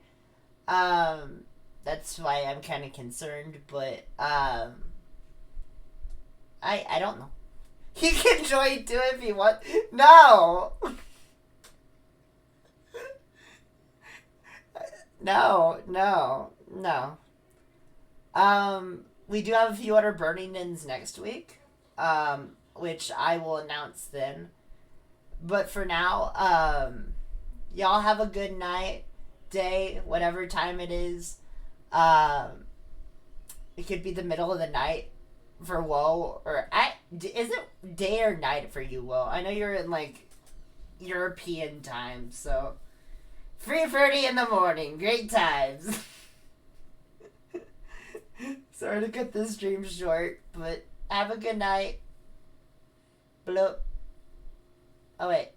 That's why I'm kind of concerned, but I don't know. He can join too if he wants. No. No. We do have a few other Burning Ins next week, which I will announce then. But for now, y'all have a good night, day, whatever time it is. It could be the middle of the night for Woe, or is it day or night for you, Woe? I know you're in like European time, so 3:30 in the morning, great times. Sorry to cut this stream short, but have a good night. Bloop. Oh wait.